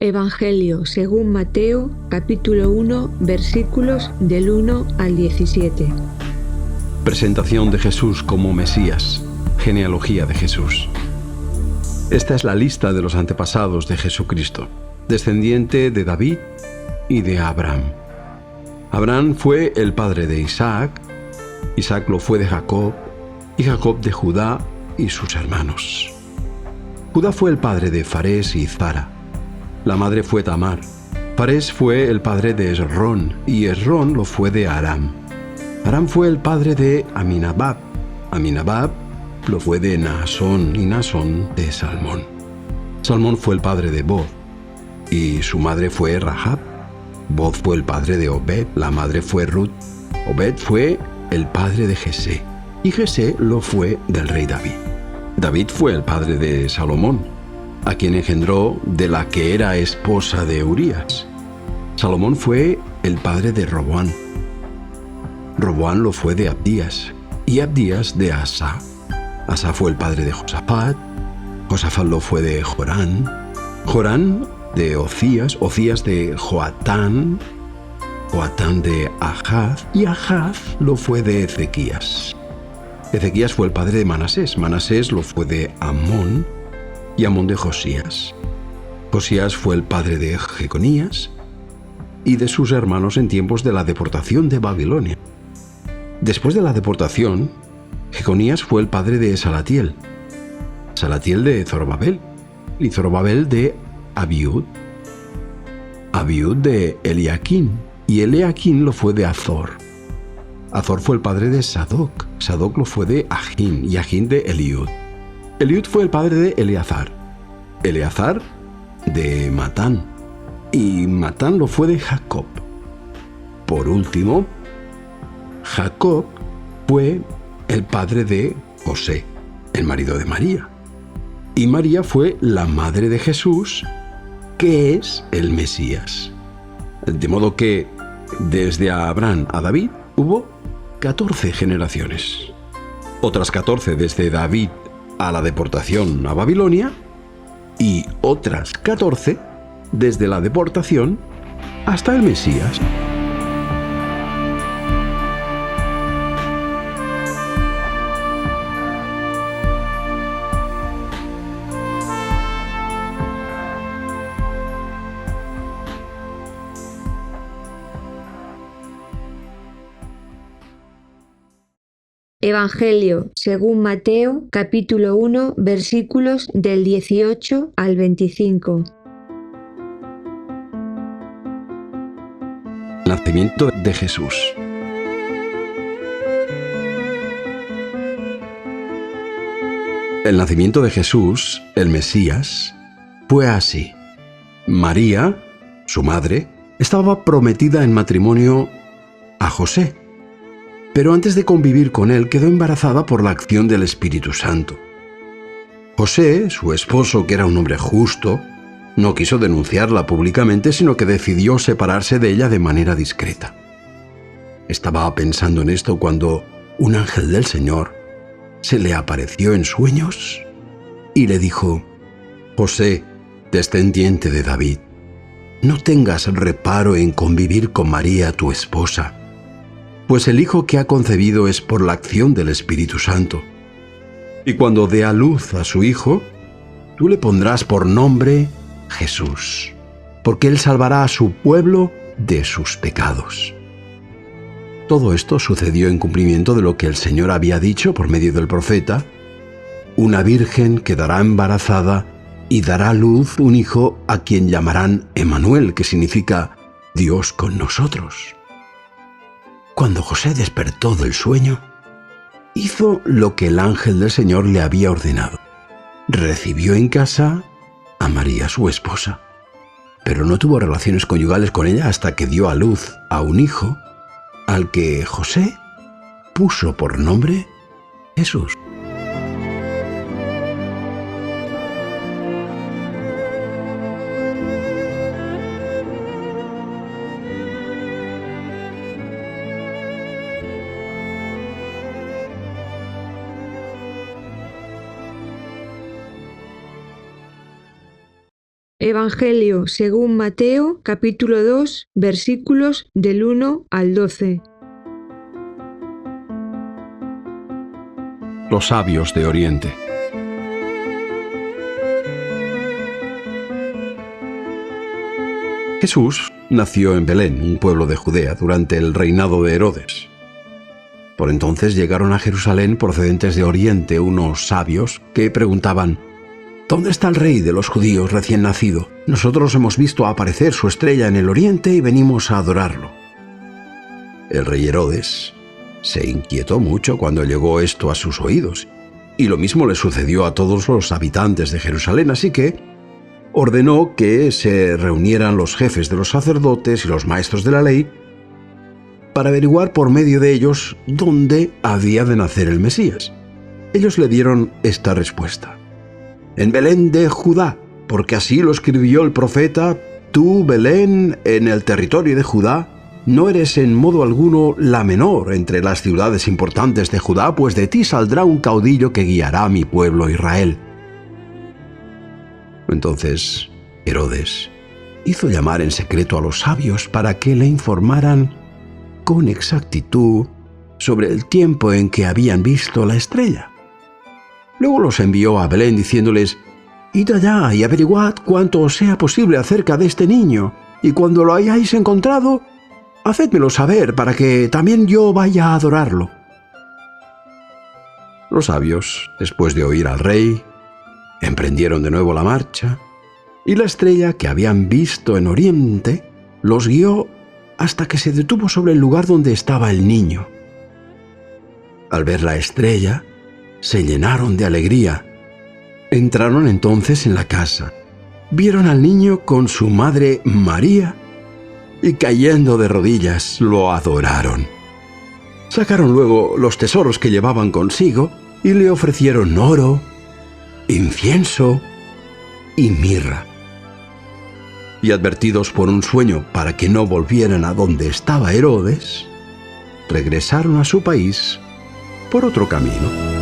Evangelio según Mateo, capítulo 1, versículos del 1 al 17. Presentación de Jesús como Mesías. Genealogía de Jesús. Esta es la lista de los antepasados de Jesucristo, descendiente de David y de Abraham. Abraham fue el padre de Isaac, Isaac lo fue de Jacob, y Jacob de Judá y sus hermanos. Judá fue el padre de Farés y Zara. La madre fue Tamar. Farés fue el padre de Esrón, y Esrón lo fue de Aram. Aram fue el padre de Aminadab. Aminadab lo fue de Naasón, y Naasón de Salmón. Salmón fue el padre de Boz, y su madre fue Rahab. Boz fue el padre de Obed, la madre fue Ruth. Obed fue el padre de Jesé, y Jesé lo fue del rey David. David fue el padre de Salomón, a quien engendró de la que era esposa de Urías. Salomón fue el padre de Roboán. Roboán lo fue de Abdías, y Abdías de Asa. Asa fue el padre de Josafat. Josafat lo fue de Jorán. Jorán de Ocías. Ocías de Joatán. Joatán de Ahaz. Y Ahaz lo fue de Ezequías. Ezequías fue el padre de Manasés. Manasés lo fue de Amón. Y Amón de Josías. Josías fue el padre de Jeconías y de sus hermanos en tiempos de la deportación de Babilonia. Después de la deportación, Jeconías fue el padre de Salatiel, Salatiel de Zorobabel, y Zorobabel de Abiud, Abiud de Eliaquín, y Eliaquín lo fue de Azor. Azor fue el padre de Sadoc, Sadoc lo fue de Ajín, y Ajín de Eliud. Eliud fue el padre de Eleazar, Eleazar de Matán, y Matán lo fue de Jacob. Por último, Jacob fue el padre de José, el marido de María. Y María fue la madre de Jesús, que es el Mesías. De modo que desde Abraham a David hubo 14 generaciones. Otras 14 desde David a la deportación a Babilonia y otras 14 desde la deportación hasta el Mesías. Evangelio según Mateo, capítulo 1, versículos del 18 al 25. Nacimiento de Jesús. El nacimiento de Jesús, el Mesías, fue así. María, su madre, estaba prometida en matrimonio a José, pero antes de convivir con él quedó embarazada por la acción del Espíritu Santo. José, su esposo, que era un hombre justo, no quiso denunciarla públicamente, sino que decidió separarse de ella de manera discreta. Estaba pensando en esto cuando un ángel del Señor se le apareció en sueños y le dijo: José, descendiente de David, no tengas reparo en convivir con María, tu esposa, pues el hijo que ha concebido es por la acción del Espíritu Santo. Y cuando dé a luz a su hijo, tú le pondrás por nombre Jesús, porque él salvará a su pueblo de sus pecados. Todo esto sucedió en cumplimiento de lo que el Señor había dicho por medio del profeta: una virgen quedará embarazada y dará a luz un hijo a quien llamarán Emmanuel, que significa Dios con nosotros. Cuando José despertó del sueño, hizo lo que el ángel del Señor le había ordenado. Recibió en casa a María, su esposa, pero no tuvo relaciones conyugales con ella hasta que dio a luz a un hijo, al que José puso por nombre Jesús. Evangelio según Mateo, capítulo 2, versículos del 1 al 12. Los sabios de Oriente. Jesús nació en Belén, un pueblo de Judea, durante el reinado de Herodes. Por entonces llegaron a Jerusalén procedentes de Oriente unos sabios que preguntaban: ¿Dónde está el rey de los judíos recién nacido? Nosotros hemos visto aparecer su estrella en el oriente y venimos a adorarlo. El rey Herodes se inquietó mucho cuando llegó esto a sus oídos, y lo mismo le sucedió a todos los habitantes de Jerusalén, así que ordenó que se reunieran los jefes de los sacerdotes y los maestros de la ley para averiguar por medio de ellos dónde había de nacer el Mesías. Ellos le dieron esta respuesta: en Belén de Judá, porque así lo escribió el profeta: tú, Belén, en el territorio de Judá, no eres en modo alguno la menor entre las ciudades importantes de Judá, pues de ti saldrá un caudillo que guiará a mi pueblo Israel. Entonces Herodes hizo llamar en secreto a los sabios para que le informaran con exactitud sobre el tiempo en que habían visto la estrella. Luego los envió a Belén diciéndoles: id allá y averiguad cuanto os sea posible acerca de este niño, y cuando lo hayáis encontrado, hacedmelo saber para que también yo vaya a adorarlo. Los sabios, después de oír al rey, emprendieron de nuevo la marcha, y la estrella que habían visto en Oriente los guió hasta que se detuvo sobre el lugar donde estaba el niño. Al ver la estrella, se llenaron de alegría. Entraron entonces en la casa, vieron al niño con su madre María y cayendo de rodillas lo adoraron. Sacaron luego los tesoros que llevaban consigo y le ofrecieron oro, incienso y mirra. Y advertidos por un sueño para que no volvieran a donde estaba Herodes, regresaron a su país por otro camino.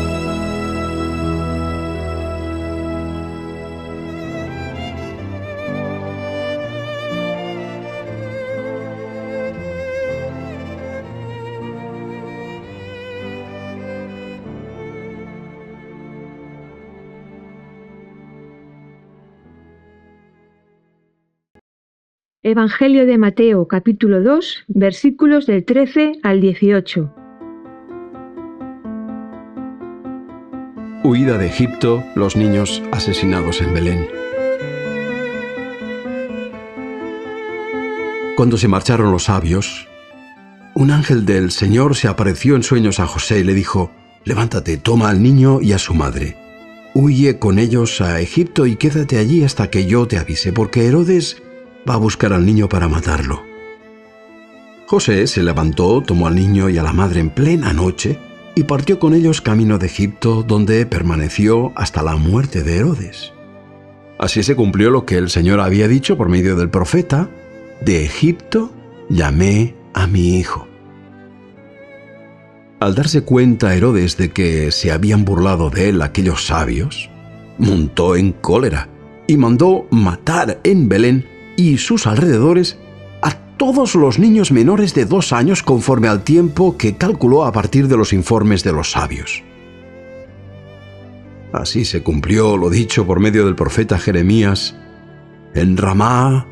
Evangelio de Mateo, capítulo 2, versículos del 13 al 18. Huida de Egipto, los niños asesinados en Belén. Cuando se marcharon los sabios, un ángel del Señor se apareció en sueños a José y le dijo: levántate, toma al niño y a su madre. Huye con ellos a Egipto y quédate allí hasta que yo te avise, porque Herodes va a buscar al niño para matarlo. José se levantó, tomó al niño y a la madre en plena noche y partió con ellos camino de Egipto, donde permaneció hasta la muerte de Herodes. Así se cumplió lo que el Señor había dicho por medio del profeta: de Egipto llamé a mi hijo. Al darse cuenta Herodes de que se habían burlado de él aquellos sabios, montó en cólera y mandó matar en Belén y sus alrededores a todos los niños menores de 2 años, conforme al tiempo que calculó a partir de los informes de los sabios. Así se cumplió lo dicho por medio del profeta Jeremías: en Ramá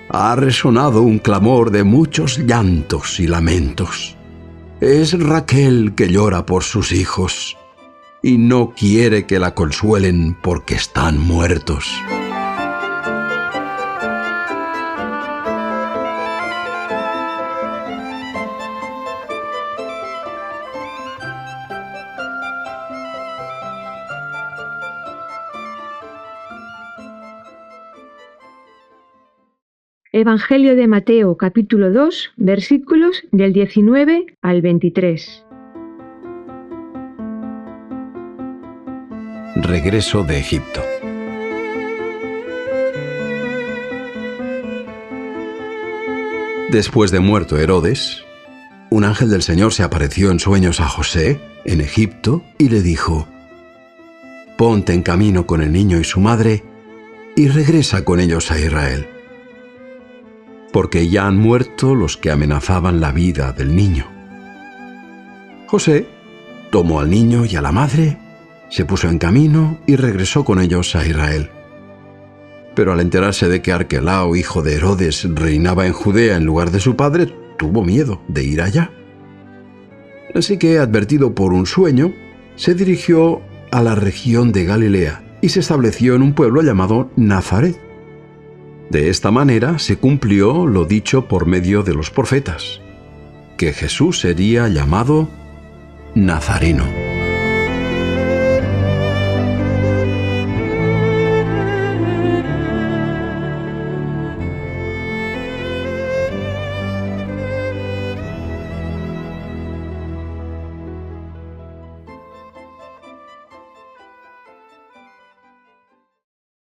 ha resonado un clamor de muchos llantos y lamentos. Es Raquel que llora por sus hijos y no quiere que la consuelen porque están muertos. Evangelio de Mateo, capítulo 2, versículos del 19 al 23. Regreso de Egipto. Después de muerto Herodes, un ángel del Señor se apareció en sueños a José, en Egipto, y le dijo: ponte en camino con el niño y su madre, y regresa con ellos a Israel, porque ya han muerto los que amenazaban la vida del niño. José tomó al niño y a la madre, se puso en camino y regresó con ellos a Israel. Pero al enterarse de que Arquelao, hijo de Herodes, reinaba en Judea en lugar de su padre, tuvo miedo de ir allá. Así que, advertido por un sueño, se dirigió a la región de Galilea y se estableció en un pueblo llamado Nazaret. De esta manera se cumplió lo dicho por medio de los profetas, que Jesús sería llamado Nazareno.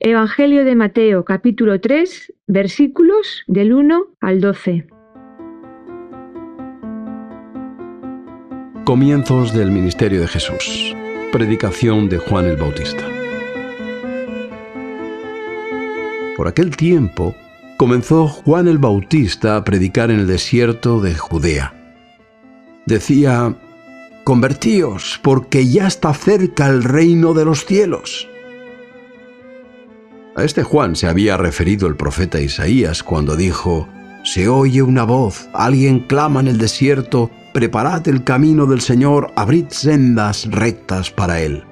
Evangelio de Mateo, capítulo 3, versículos del 1 al 12. Comienzos del ministerio de Jesús. Predicación de Juan el Bautista. Por aquel tiempo comenzó Juan el Bautista a predicar en el desierto de Judea. Decía: «Convertíos, porque ya está cerca el reino de los cielos». A este Juan se había referido el profeta Isaías cuando dijo: «Se oye una voz, alguien clama en el desierto, preparad el camino del Señor, abrid sendas rectas para él».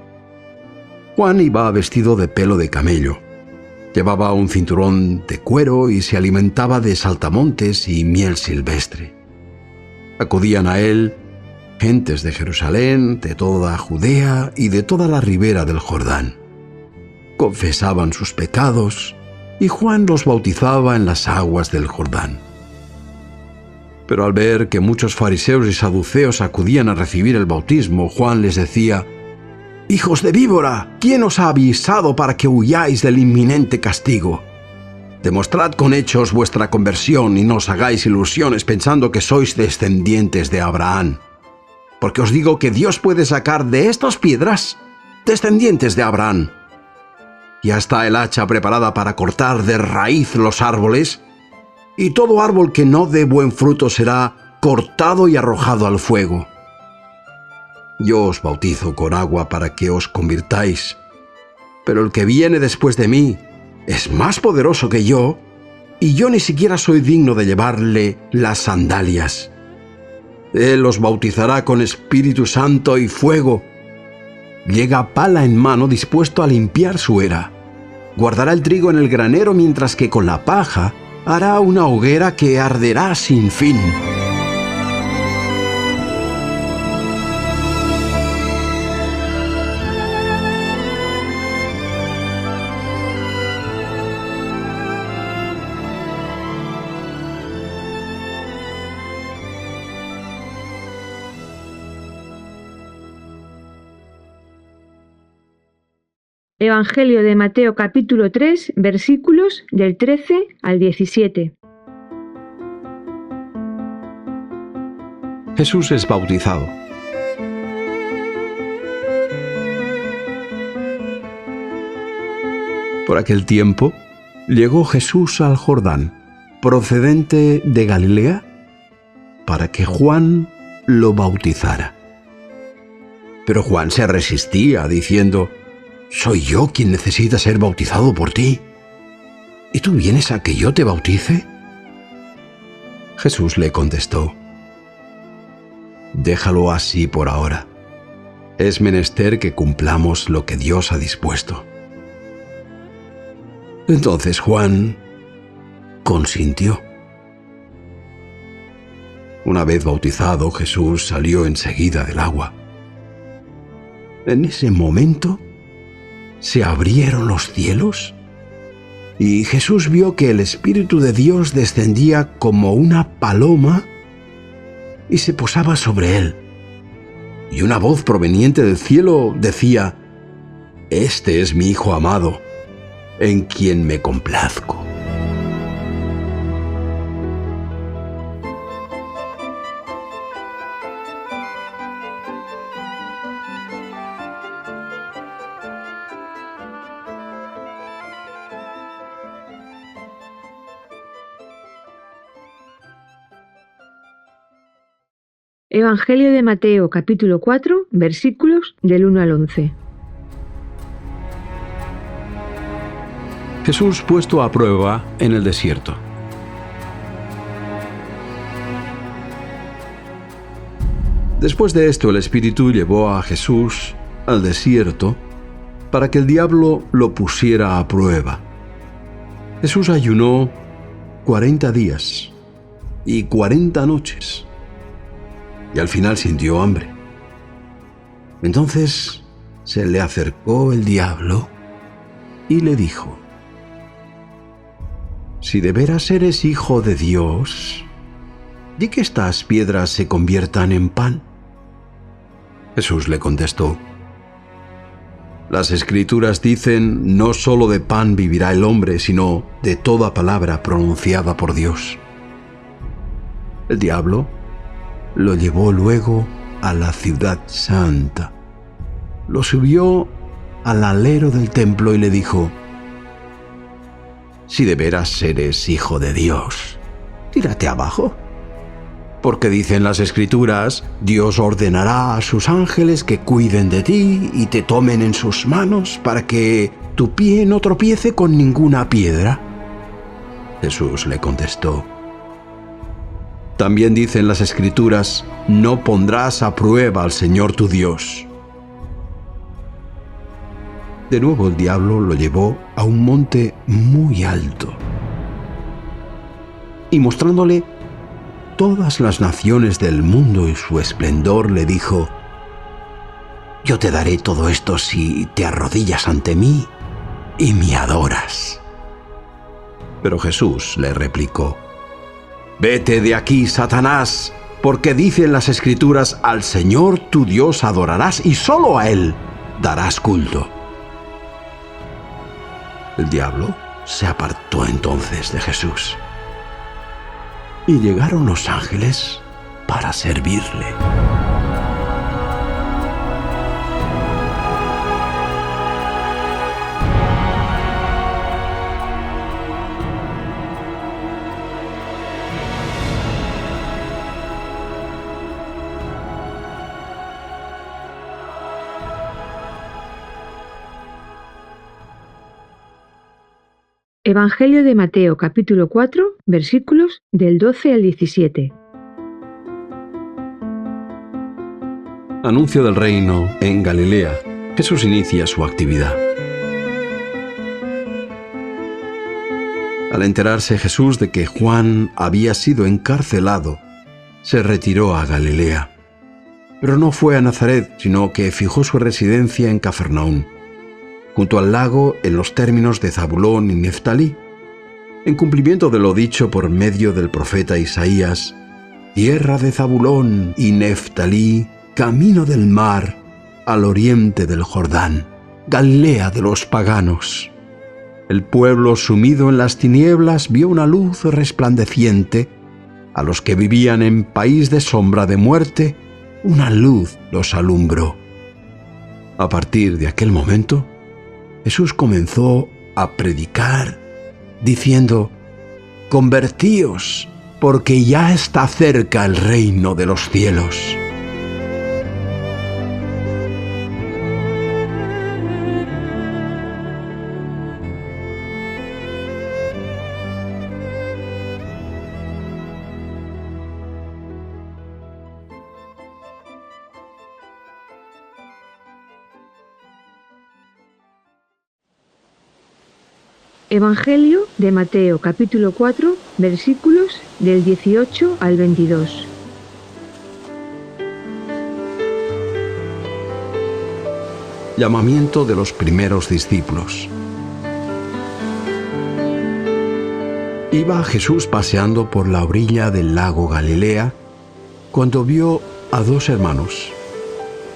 Juan iba vestido de pelo de camello, llevaba un cinturón de cuero y se alimentaba de saltamontes y miel silvestre. Acudían a él gentes de Jerusalén, de toda Judea y de toda la ribera del Jordán. Confesaban sus pecados y Juan los bautizaba en las aguas del Jordán. Pero al ver que muchos fariseos y saduceos acudían a recibir el bautismo, Juan les decía: «Hijos de víbora, ¿quién os ha avisado para que huyáis del inminente castigo? Demostrad con hechos vuestra conversión y no os hagáis ilusiones pensando que sois descendientes de Abraham. Porque os digo que Dios puede sacar de estas piedras descendientes de Abraham. Ya está el hacha preparada para cortar de raíz los árboles, y todo árbol que no dé buen fruto será cortado y arrojado al fuego. Yo os bautizo con agua para que os convirtáis, pero el que viene después de mí es más poderoso que yo, y yo ni siquiera soy digno de llevarle las sandalias. Él os bautizará con Espíritu Santo y fuego. Llega pala en mano dispuesto a limpiar su era. Guardará el trigo en el granero mientras que con la paja hará una hoguera que arderá sin fin». Evangelio de Mateo, capítulo 3, versículos del 13 al 17. Jesús es bautizado. Por aquel tiempo llegó Jesús al Jordán, procedente de Galilea, para que Juan lo bautizara. Pero Juan se resistía, diciendo: «¿Soy yo quien necesita ser bautizado por ti? ¿Y tú vienes a que yo te bautice?». Jesús le contestó: «Déjalo así por ahora. Es menester que cumplamos lo que Dios ha dispuesto». Entonces Juan consintió. Una vez bautizado, Jesús salió enseguida del agua. En ese momento se abrieron los cielos y Jesús vio que el Espíritu de Dios descendía como una paloma y se posaba sobre él. Y una voz proveniente del cielo decía: «Este es mi Hijo amado, en quien me complazco». Evangelio de Mateo, capítulo 4, versículos del 1 al 11. Jesús puesto a prueba en el desierto. Después de esto, el Espíritu llevó a Jesús al desierto para que el diablo lo pusiera a prueba. Jesús ayunó 40 días y 40 noches, y al final sintió hambre. Entonces se le acercó el diablo y le dijo: «Si de veras eres hijo de Dios, di que estas piedras se conviertan en pan». Jesús le contestó: «Las Escrituras dicen, no solo de pan vivirá el hombre, sino de toda palabra pronunciada por Dios». El diablo lo llevó luego a la ciudad santa, lo subió al alero del templo y le dijo: «Si de veras eres hijo de Dios, tírate abajo. Porque dicen las Escrituras, Dios ordenará a sus ángeles que cuiden de ti y te tomen en sus manos para que tu pie no tropiece con ninguna piedra». Jesús le contestó: «También dicen las Escrituras, no pondrás a prueba al Señor tu Dios». De nuevo el diablo lo llevó a un monte muy alto y mostrándole todas las naciones del mundo y su esplendor, le dijo: «Yo te daré todo esto si te arrodillas ante mí y me adoras». Pero Jesús le replicó: «Vete de aquí, Satanás, porque dicen las Escrituras, al Señor tu Dios adorarás y solo a Él darás culto». El diablo se apartó entonces de Jesús, y llegaron los ángeles para servirle. Evangelio de Mateo, capítulo 4, versículos del 12 al 17. Anuncio del reino en Galilea. Jesús inicia su actividad. Al enterarse Jesús de que Juan había sido encarcelado, se retiró a Galilea. Pero no fue a Nazaret, sino que fijó su residencia en Cafarnaúm, junto al lago, en los términos de Zabulón y Neftalí, en cumplimiento de lo dicho por medio del profeta Isaías: «Tierra de Zabulón y Neftalí, camino del mar, al oriente del Jordán, Galilea de los paganos». El pueblo sumido en las tinieblas vio una luz resplandeciente. A los que vivían en país de sombra de muerte, una luz los alumbró. A partir de aquel momento, Jesús comenzó a predicar, diciendo: «Convertíos, porque ya está cerca el reino de los cielos». Evangelio de Mateo, capítulo 4, versículos del 18 al 22. Llamamiento de los primeros discípulos. Iba Jesús paseando por la orilla del lago Galilea cuando vio a dos hermanos,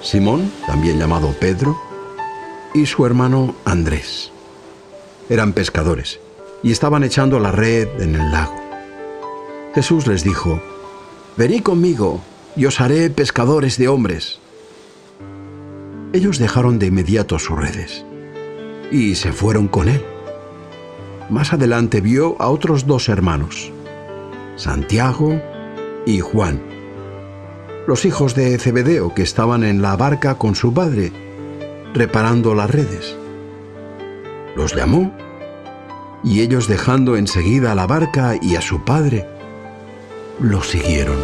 Simón, también llamado Pedro, y su hermano Andrés. Eran pescadores y estaban echando la red en el lago. Jesús les dijo: «Venid conmigo y os haré pescadores de hombres». Ellos dejaron de inmediato sus redes y se fueron con él. Más adelante vio a otros dos hermanos, Santiago y Juan. los hijos de Zebedeo que estaban en la barca con su padre, reparando las redes. Los llamó, y ellos, dejando enseguida a la barca y a su padre, lo siguieron.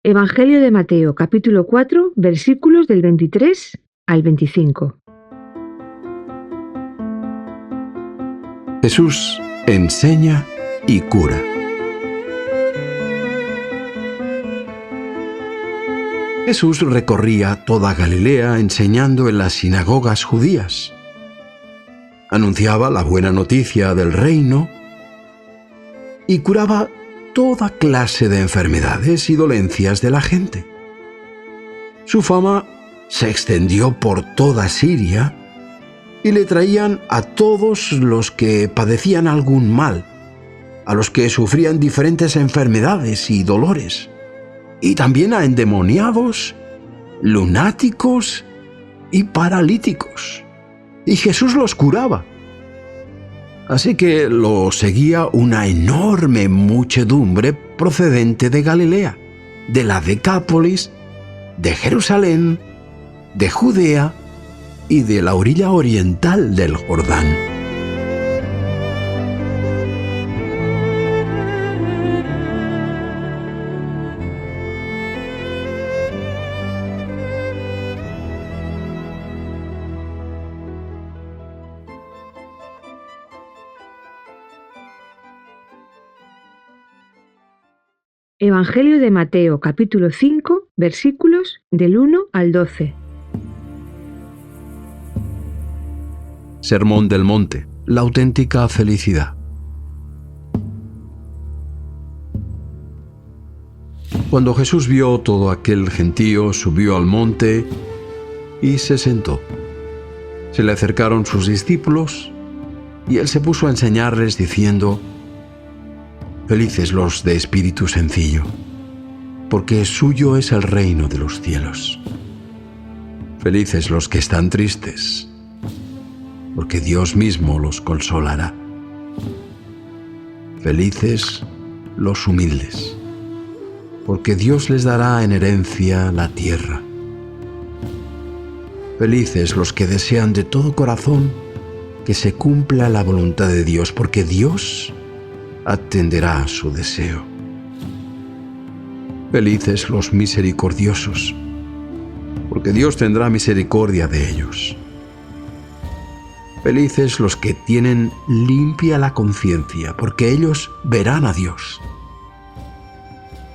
Evangelio de Mateo, capítulo 4, versículos del 23 al 25. Jesús enseña y cura. Jesús recorría toda Galilea enseñando en las sinagogas judías. Anunciaba la buena noticia del reino y curaba toda clase de enfermedades y dolencias de la gente. Su fama se extendió por toda Siria y le traían a todos los que padecían algún mal, a los que sufrían diferentes enfermedades y dolores, y también a endemoniados, lunáticos y paralíticos. Y Jesús los curaba. Así que lo seguía una enorme muchedumbre procedente de Galilea, de la Decápolis, de Jerusalén, de Judea y de la orilla oriental del Jordán. Evangelio de Mateo, capítulo 5, versículos del 1 al 12. Sermón del Monte, la auténtica felicidad. Cuando Jesús vio todo aquel gentío, subió al monte y se sentó. Se le acercaron sus discípulos y él se puso a enseñarles diciendo: Felices los de espíritu sencillo, porque suyo es el reino de los cielos. Felices los que están tristes, porque Dios mismo los consolará. Felices los humildes, porque Dios les dará en herencia la tierra. Felices los que desean de todo corazón que se cumpla la voluntad de Dios, porque Dios atenderá a su deseo. Felices los misericordiosos, porque Dios tendrá misericordia de ellos. Felices los que tienen limpia la conciencia, porque ellos verán a Dios.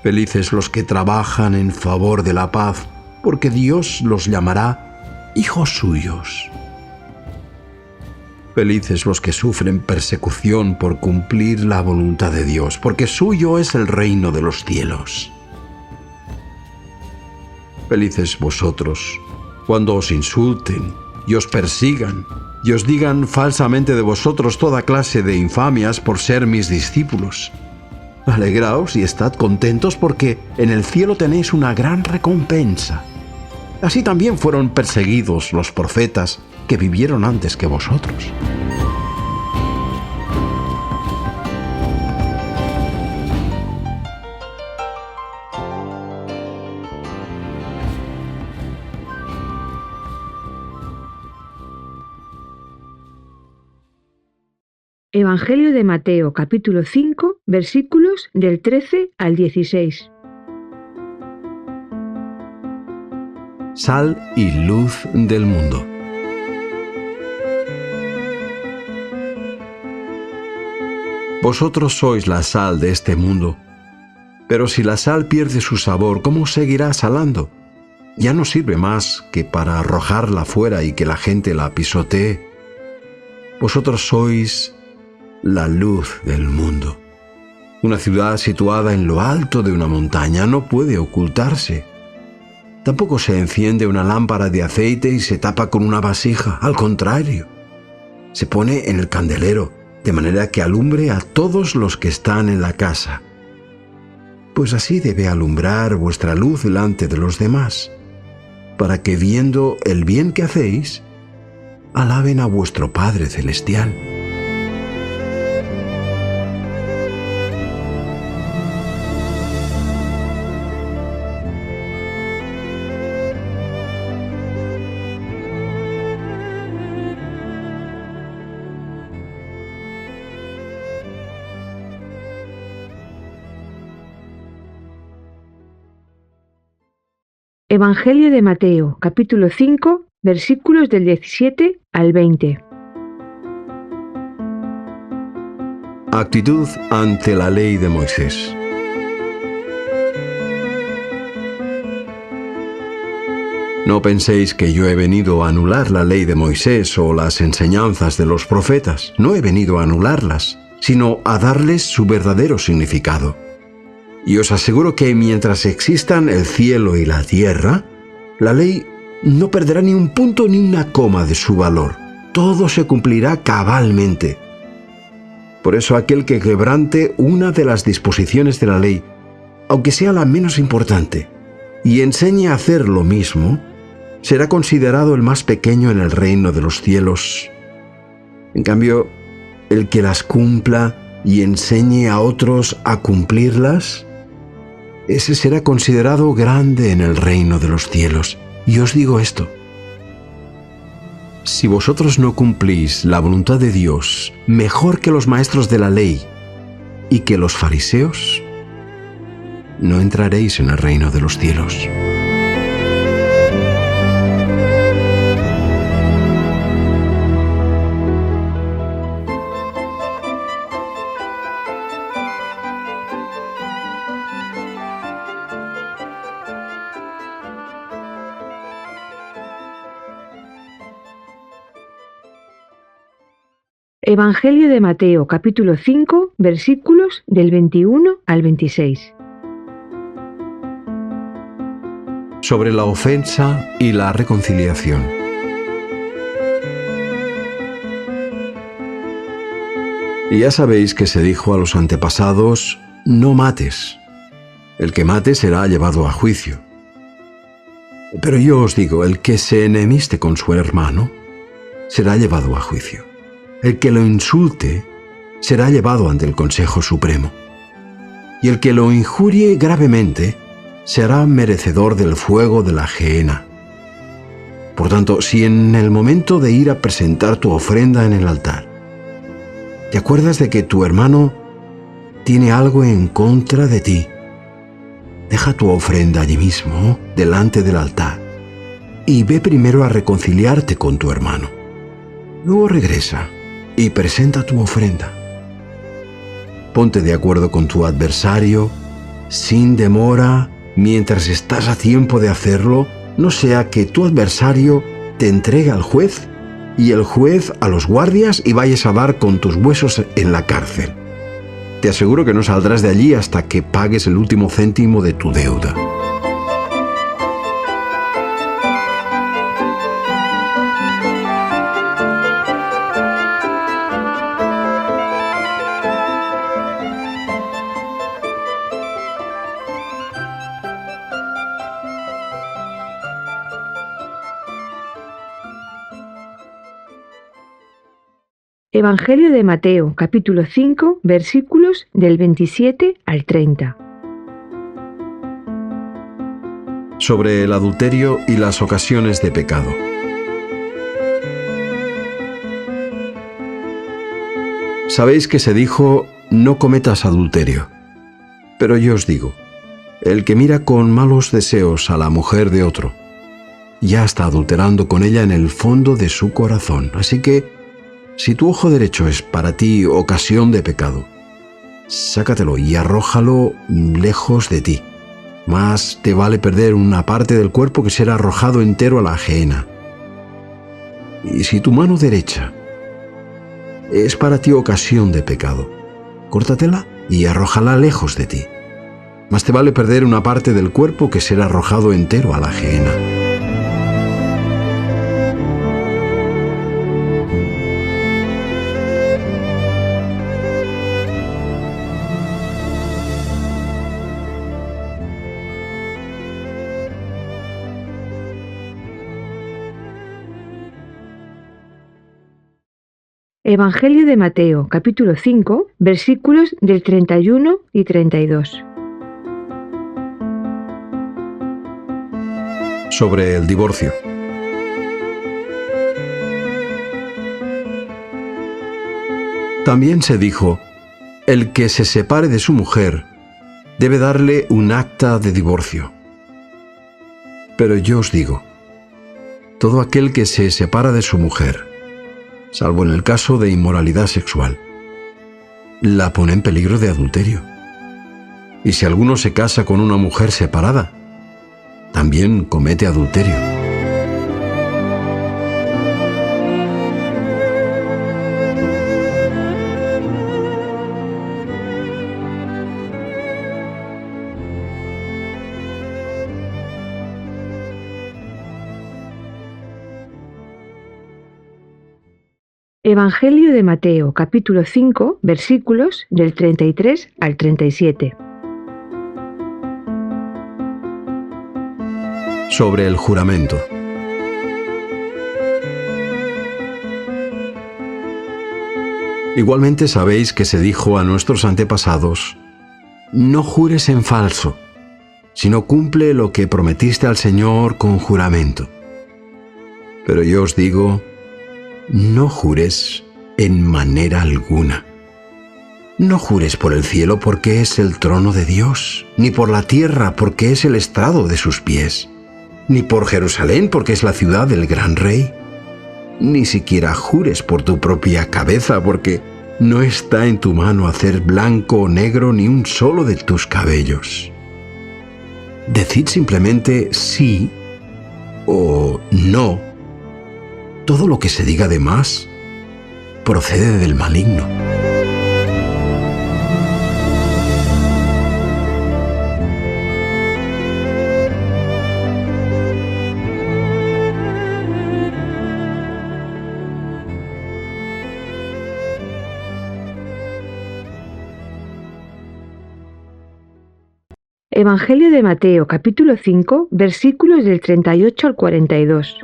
Felices los que trabajan en favor de la paz, porque Dios los llamará hijos suyos. Felices los que sufren persecución por cumplir la voluntad de Dios, porque suyo es el reino de los cielos. Felices vosotros cuando os insulten y os persigan y os digan falsamente de vosotros toda clase de infamias por ser mis discípulos. Alegraos y estad contentos, porque en el cielo tenéis una gran recompensa. Así también fueron perseguidos los profetas que vivieron antes que vosotros. Evangelio de Mateo, capítulo 5, versículos del 13 al 16. Sal y luz del mundo. Vosotros sois la sal de este mundo, pero si la sal pierde su sabor, ¿cómo seguirá salando? Ya no sirve más que para arrojarla fuera y que la gente la pisotee. Vosotros sois la luz del mundo. Una ciudad situada en lo alto de una montaña no puede ocultarse. Tampoco se enciende una lámpara de aceite y se tapa con una vasija. Al contrario, se pone en el candelero, de manera que alumbre a todos los que están en la casa. Pues así debe alumbrar vuestra luz delante de los demás, para que viendo el bien que hacéis, alaben a vuestro Padre Celestial. Evangelio de Mateo, capítulo 5, versículos del 17 al 20. Actitud ante la ley de Moisés. No penséis que yo he venido a anular la ley de Moisés o las enseñanzas de los profetas. No he venido a anularlas, sino a darles su verdadero significado. Y os aseguro que mientras existan el cielo y la tierra, la ley no perderá ni un punto ni una coma de su valor. Todo se cumplirá cabalmente. Por eso aquel que quebrante una de las disposiciones de la ley, aunque sea la menos importante, y enseñe a hacer lo mismo, será considerado el más pequeño en el reino de los cielos. En cambio, el que las cumpla y enseñe a otros a cumplirlas, ese será considerado grande en el reino de los cielos. Y os digo esto: si vosotros no cumplís la voluntad de Dios mejor que los maestros de la ley y que los fariseos, no entraréis en el reino de los cielos. Evangelio de Mateo, capítulo 5, versículos del 21 al 26. Sobre la ofensa y la reconciliación. Y ya sabéis que se dijo a los antepasados: no mates. El que mate será llevado a juicio. Pero yo os digo, el que se enemiste con su hermano será llevado a juicio. El que lo insulte será llevado ante el Consejo Supremo. Y el que lo injurie gravemente será merecedor del fuego de la gehenna. Por tanto, si en el momento de ir a presentar tu ofrenda en el altar, te acuerdas de que tu hermano tiene algo en contra de ti, deja tu ofrenda allí mismo, delante del altar, y ve primero a reconciliarte con tu hermano. Luego regresa y presenta tu ofrenda. Ponte de acuerdo con tu adversario sin demora mientras estás a tiempo de hacerlo, no sea que tu adversario te entregue al juez y el juez a los guardias y vayas a dar con tus huesos en la cárcel. Te aseguro que no saldrás de allí hasta que pagues el último céntimo de tu deuda. Evangelio de Mateo, capítulo 5, versículos del 27 al 30. Sobre el adulterio y las ocasiones de pecado. Sabéis que se dijo: no cometas adulterio. Pero yo os digo, el que mira con malos deseos a la mujer de otro, ya está adulterando con ella en el fondo de su corazón. Así que, si tu ojo derecho es para ti ocasión de pecado, sácatelo y arrójalo lejos de ti. Más te vale perder una parte del cuerpo que ser arrojado entero a la gehenna. Y si tu mano derecha es para ti ocasión de pecado, córtatela y arrójala lejos de ti. Más te vale perder una parte del cuerpo que ser arrojado entero a la gehenna. Evangelio de Mateo, capítulo 5, versículos del 31 y 32. Sobre el divorcio. También se dijo: el que se separe de su mujer debe darle un acta de divorcio. Pero yo os digo, todo aquel que se separa de su mujer, salvo en el caso de inmoralidad sexual, la pone en peligro de adulterio. Y si alguno se casa con una mujer separada, también comete adulterio. Evangelio de Mateo, capítulo 5, versículos del 33 al 37. Sobre el juramento. Igualmente sabéis que se dijo a nuestros antepasados: no jures en falso, sino cumple lo que prometiste al Señor con juramento. Pero yo os digo, no jures en manera alguna. No jures por el cielo, porque es el trono de Dios, ni por la tierra, porque es el estrado de sus pies, ni por Jerusalén, porque es la ciudad del gran rey. Ni siquiera jures por tu propia cabeza, porque no está en tu mano hacer blanco o negro ni un solo de tus cabellos. Decid simplemente sí o no. Todo lo que se diga de más procede del maligno. Evangelio de Mateo, capítulo 5, versículos del 38 al 42.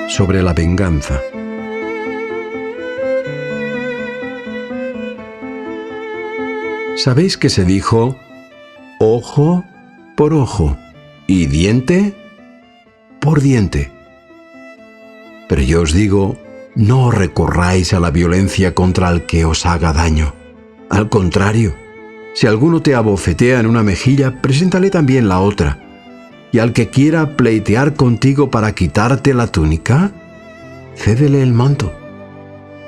Sobre la venganza. ¿Sabéis que se dijo ojo por ojo y diente por diente? Pero yo os digo, no recurráis a la violencia contra el que os haga daño. Al contrario, si alguno te abofetea en una mejilla, preséntale también la otra. Y al que quiera pleitear contigo para quitarte la túnica, cédele el manto.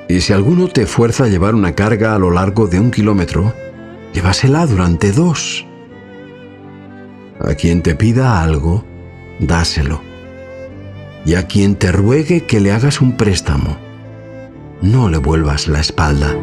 Y si alguno te fuerza a llevar una carga a lo largo de 1 kilómetro, llévasela durante 2. A quien te pida algo, dáselo. Y a quien te ruegue que le hagas un préstamo, no le vuelvas la espalda.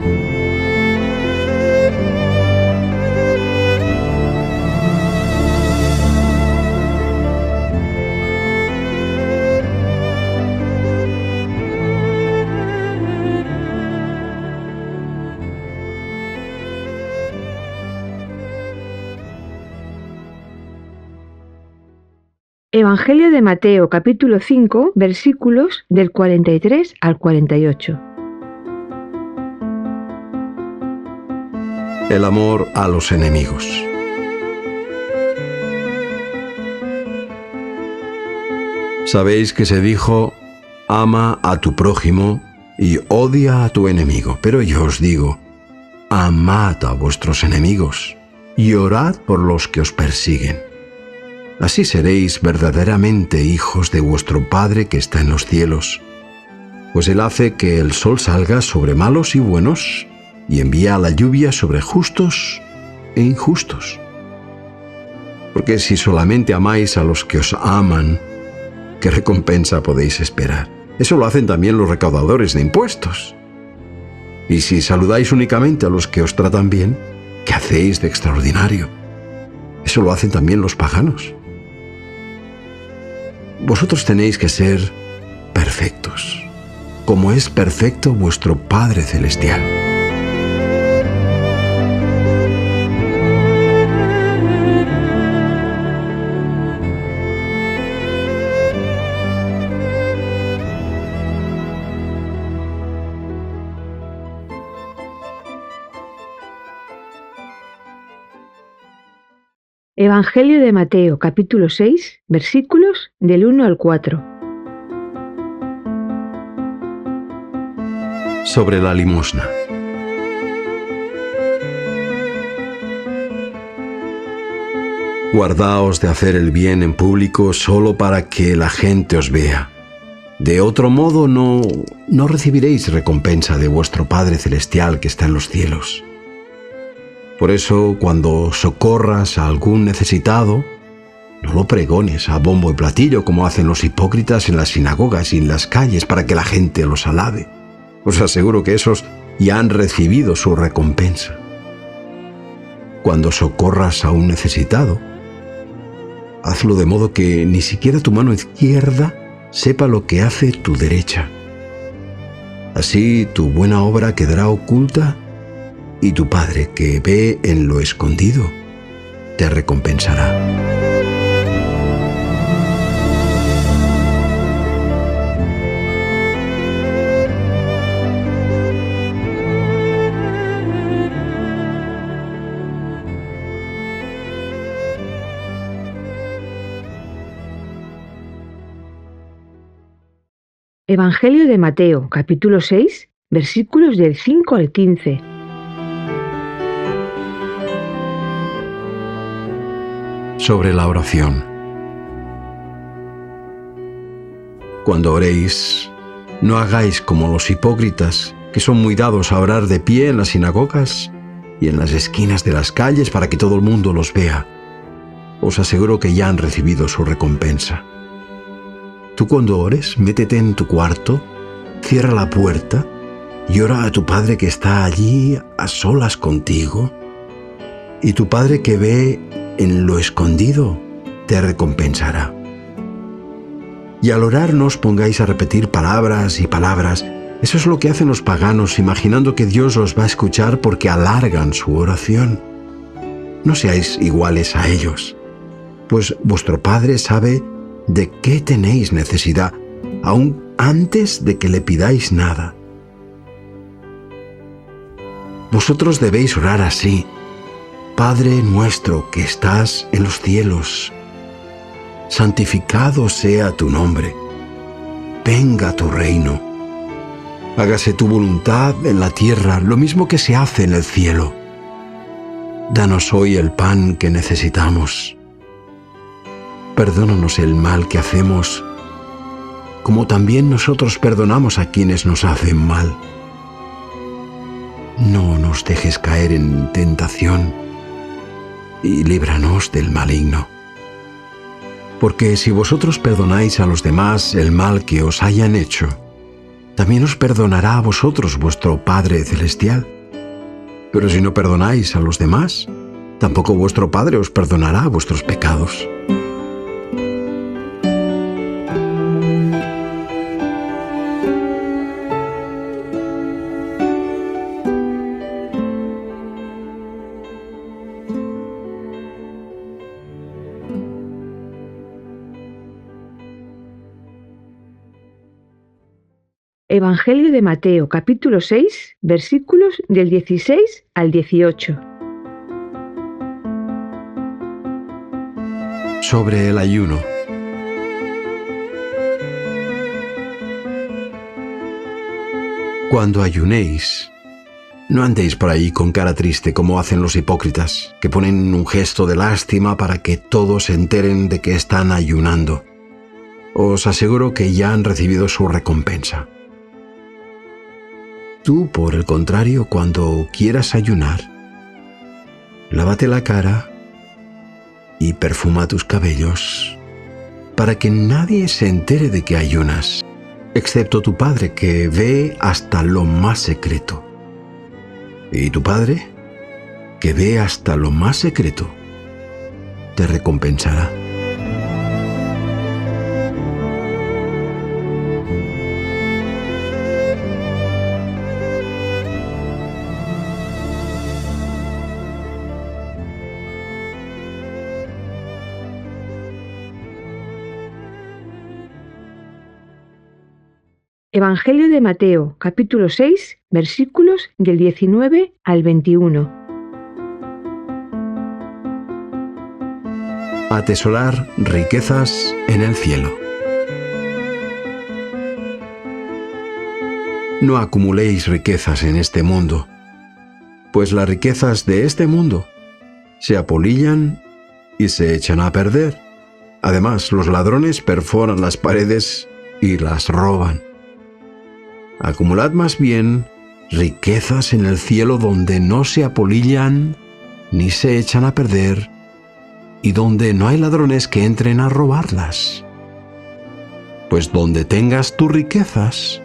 Evangelio de Mateo, capítulo 5, versículos del 43 al 48. El amor a los enemigos. Sabéis que se dijo: ama a tu prójimo y odia a tu enemigo. Pero yo os digo, amad a vuestros enemigos y orad por los que os persiguen. Así seréis verdaderamente hijos de vuestro Padre que está en los cielos, pues Él hace que el sol salga sobre malos y buenos y envía la lluvia sobre justos e injustos. Porque si solamente amáis a los que os aman, ¿qué recompensa podéis esperar? Eso lo hacen también los recaudadores de impuestos. Y si saludáis únicamente a los que os tratan bien, ¿qué hacéis de extraordinario? Eso lo hacen también los paganos. Vosotros tenéis que ser perfectos, como es perfecto vuestro Padre Celestial. Evangelio de Mateo, capítulo 6, versículos del 1 al 4. Sobre la limosna. Guardaos de hacer el bien en público solo para que la gente os vea. De otro modo no recibiréis recompensa de vuestro Padre Celestial que está en los cielos. Por eso, cuando socorras a algún necesitado, no lo pregones a bombo y platillo como hacen los hipócritas en las sinagogas y en las calles para que la gente los alabe. Os aseguro que esos ya han recibido su recompensa. Cuando socorras a un necesitado, hazlo de modo que ni siquiera tu mano izquierda sepa lo que hace tu derecha. Así tu buena obra quedará oculta y tu Padre, que ve en lo escondido, te recompensará. Evangelio de Mateo, capítulo 6, versículos del 5 al 15. Sobre la oración. Cuando oréis, no hagáis como los hipócritas, que son muy dados a orar de pie en las sinagogas y en las esquinas de las calles para que todo el mundo los vea. Os aseguro que ya han recibido su recompensa. Tú cuando ores, métete en tu cuarto, cierra la puerta y ora a tu Padre que está allí a solas contigo. Y tu Padre que ve en lo escondido te recompensará. Y al orar no os pongáis a repetir palabras y palabras. Eso es lo que hacen los paganos, imaginando que Dios os va a escuchar porque alargan su oración. No seáis iguales a ellos, pues vuestro Padre sabe de qué tenéis necesidad, aún antes de que le pidáis nada. Vosotros debéis orar así: Padre nuestro que estás en los cielos, santificado sea tu nombre. Venga tu reino. Hágase tu voluntad en la tierra, lo mismo que se hace en el cielo. Danos hoy el pan que necesitamos. Perdónanos el mal que hacemos, como también nosotros perdonamos a quienes nos hacen mal. No nos dejes caer en tentación y líbranos del maligno. Porque si vosotros perdonáis a los demás el mal que os hayan hecho, también os perdonará a vosotros vuestro Padre Celestial. Pero si no perdonáis a los demás, tampoco vuestro Padre os perdonará vuestros pecados. Evangelio de Mateo, capítulo 6, versículos del 16 al 18. Sobre el ayuno. Cuando ayunéis, no andéis por ahí con cara triste como hacen los hipócritas, que ponen un gesto de lástima para que todos se enteren de que están ayunando. Os aseguro que ya han recibido su recompensa. Tú, por el contrario, cuando quieras ayunar, lávate la cara y perfuma tus cabellos, para que nadie se entere de que ayunas, excepto tu Padre que ve hasta lo más secreto. Y tu Padre, que ve hasta lo más secreto, te recompensará. Evangelio de Mateo, capítulo 6, versículos del 19 al 21. Atesorar riquezas en el cielo. No acumuléis riquezas en este mundo, pues las riquezas de este mundo se apolillan y se echan a perder. Además, los ladrones perforan las paredes y las roban. Acumulad más bien riquezas en el cielo, donde no se apolillan ni se echan a perder, y donde no hay ladrones que entren a robarlas. Pues donde tengas tus riquezas,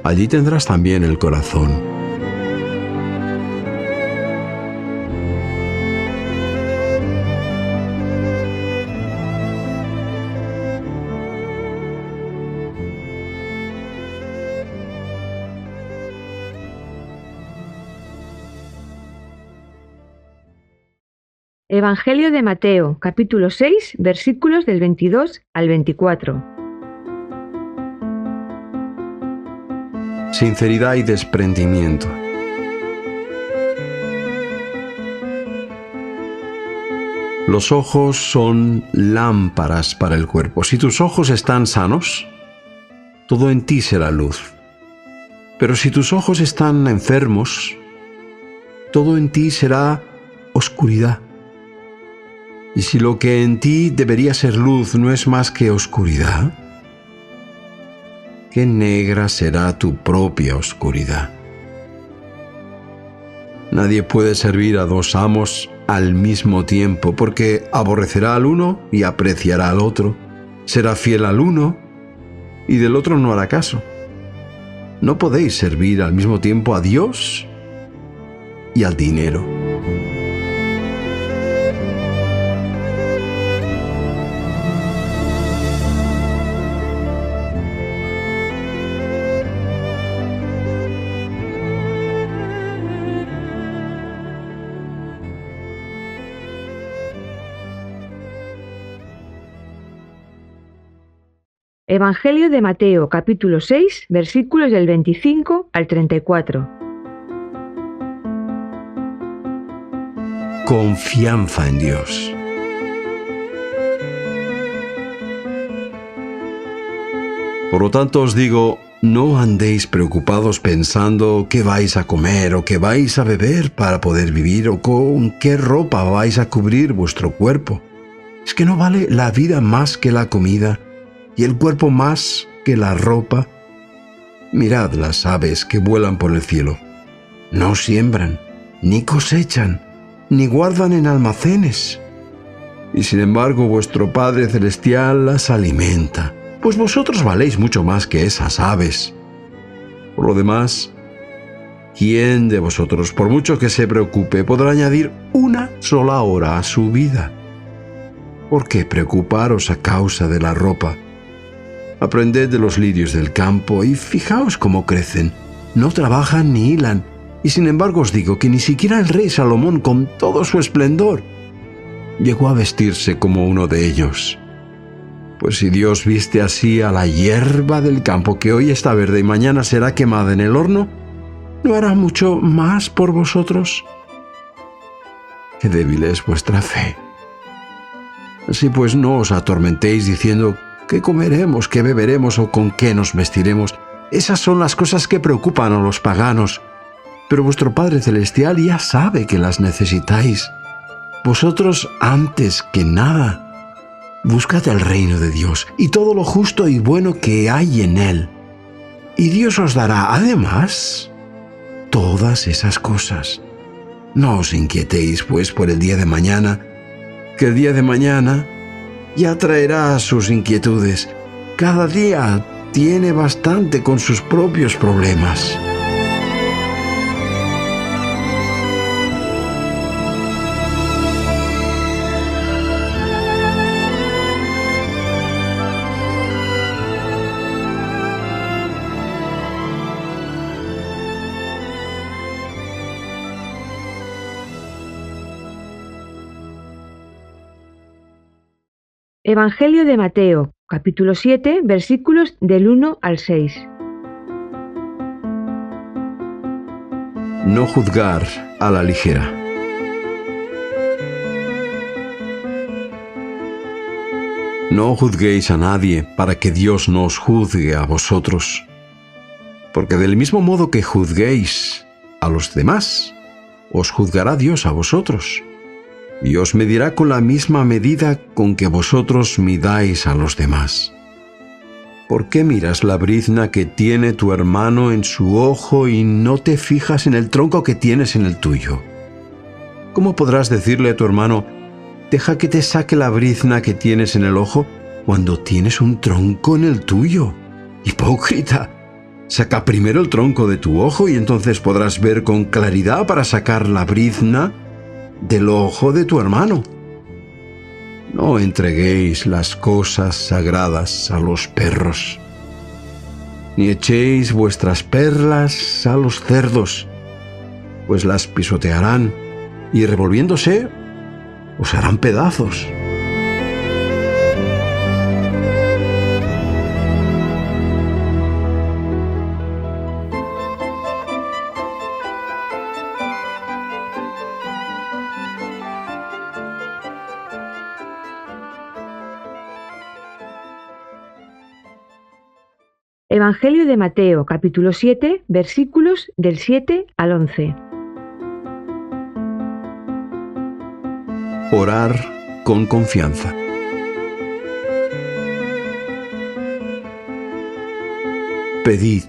allí tendrás también el corazón. Evangelio de Mateo, capítulo 6, versículos del 22 al 24. Sinceridad y desprendimiento. Los ojos son lámparas para el cuerpo. Si tus ojos están sanos, todo en ti será luz. Pero si tus ojos están enfermos, todo en ti será oscuridad. Y si lo que en ti debería ser luz no es más que oscuridad, qué negra será tu propia oscuridad. Nadie puede servir a dos amos al mismo tiempo, porque aborrecerá al uno y apreciará al otro, será fiel al uno y del otro no hará caso. No podéis servir al mismo tiempo a Dios y al dinero. Evangelio de Mateo, capítulo 6, versículos del 25 al 34. Confianza en Dios. Por lo tanto os digo, no andéis preocupados pensando qué vais a comer o qué vais a beber para poder vivir, o con qué ropa vais a cubrir vuestro cuerpo. ¿Es que no vale la vida más que la comida y el cuerpo más que la ropa? Mirad las aves que vuelan por el cielo. No siembran, ni cosechan, ni guardan en almacenes. Y sin embargo vuestro Padre Celestial las alimenta. Pues vosotros valéis mucho más que esas aves. Por lo demás, ¿quién de vosotros, por mucho que se preocupe, podrá añadir una sola hora a su vida? ¿Por qué preocuparos a causa de la ropa? Aprended de los lirios del campo y fijaos cómo crecen. No trabajan ni hilan. Y sin embargo os digo que ni siquiera el rey Salomón, con todo su esplendor, llegó a vestirse como uno de ellos. Pues si Dios viste así a la hierba del campo, que hoy está verde y mañana será quemada en el horno, ¿no hará mucho más por vosotros? Qué débil es vuestra fe. Así pues, no os atormentéis diciendo qué comeremos, qué beberemos o con qué nos vestiremos. Esas son las cosas que preocupan a los paganos. Pero vuestro Padre Celestial ya sabe que las necesitáis. Vosotros, antes que nada, buscad el reino de Dios y todo lo justo y bueno que hay en él. Y Dios os dará, además, todas esas cosas. No os inquietéis, pues, por el día de mañana, que el día de mañana ya traerá sus inquietudes. Cada día tiene bastante con sus propios problemas. Evangelio de Mateo, capítulo 7, versículos del 1 al 6. No juzgar a la ligera. No juzguéis a nadie para que Dios no os juzgue a vosotros, porque del mismo modo que juzguéis a los demás, os juzgará Dios a vosotros, y os medirá con la misma medida con que vosotros midáis a los demás. ¿Por qué miras la brizna que tiene tu hermano en su ojo y no te fijas en el tronco que tienes en el tuyo? ¿Cómo podrás decirle a tu hermano, deja que te saque la brizna que tienes en el ojo, cuando tienes un tronco en el tuyo? ¡Hipócrita! Saca primero el tronco de tu ojo y entonces podrás ver con claridad para sacar la brizna del ojo de tu hermano. No entreguéis las cosas sagradas a los perros, ni echéis vuestras perlas a los cerdos, pues las pisotearán y revolviéndose os harán pedazos. Evangelio de Mateo, capítulo 7, versículos del 7 al 11. Orar con confianza. Pedid,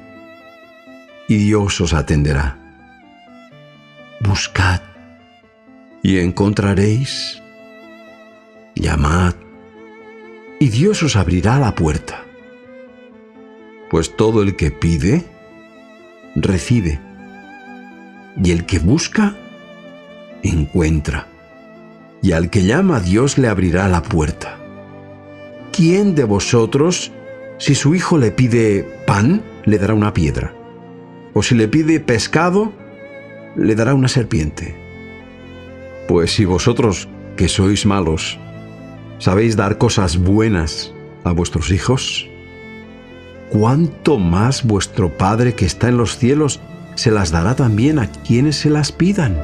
y Dios os atenderá. Buscad, y encontraréis. Llamad, y Dios os abrirá la puerta. Pues todo el que pide, recibe, y el que busca, encuentra, y al que llama, Dios le abrirá la puerta. ¿Quién de vosotros, si su hijo le pide pan, le dará una piedra? ¿O si le pide pescado, le dará una serpiente? Pues si vosotros, que sois malos, sabéis dar cosas buenas a vuestros hijos, ¿cuánto más vuestro Padre que está en los cielos se las dará también a quienes se las pidan?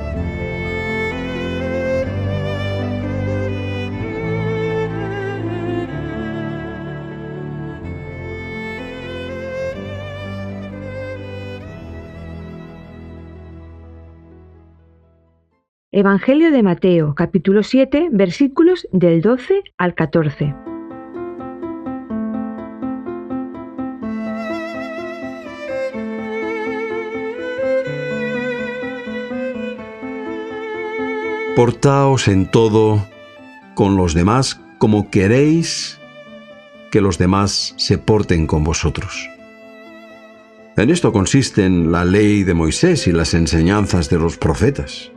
Evangelio de Mateo, capítulo 7, versículos del 12 al 14. Portaos en todo con los demás como queréis que los demás se porten con vosotros. En esto consisten la ley de Moisés y las enseñanzas de los profetas.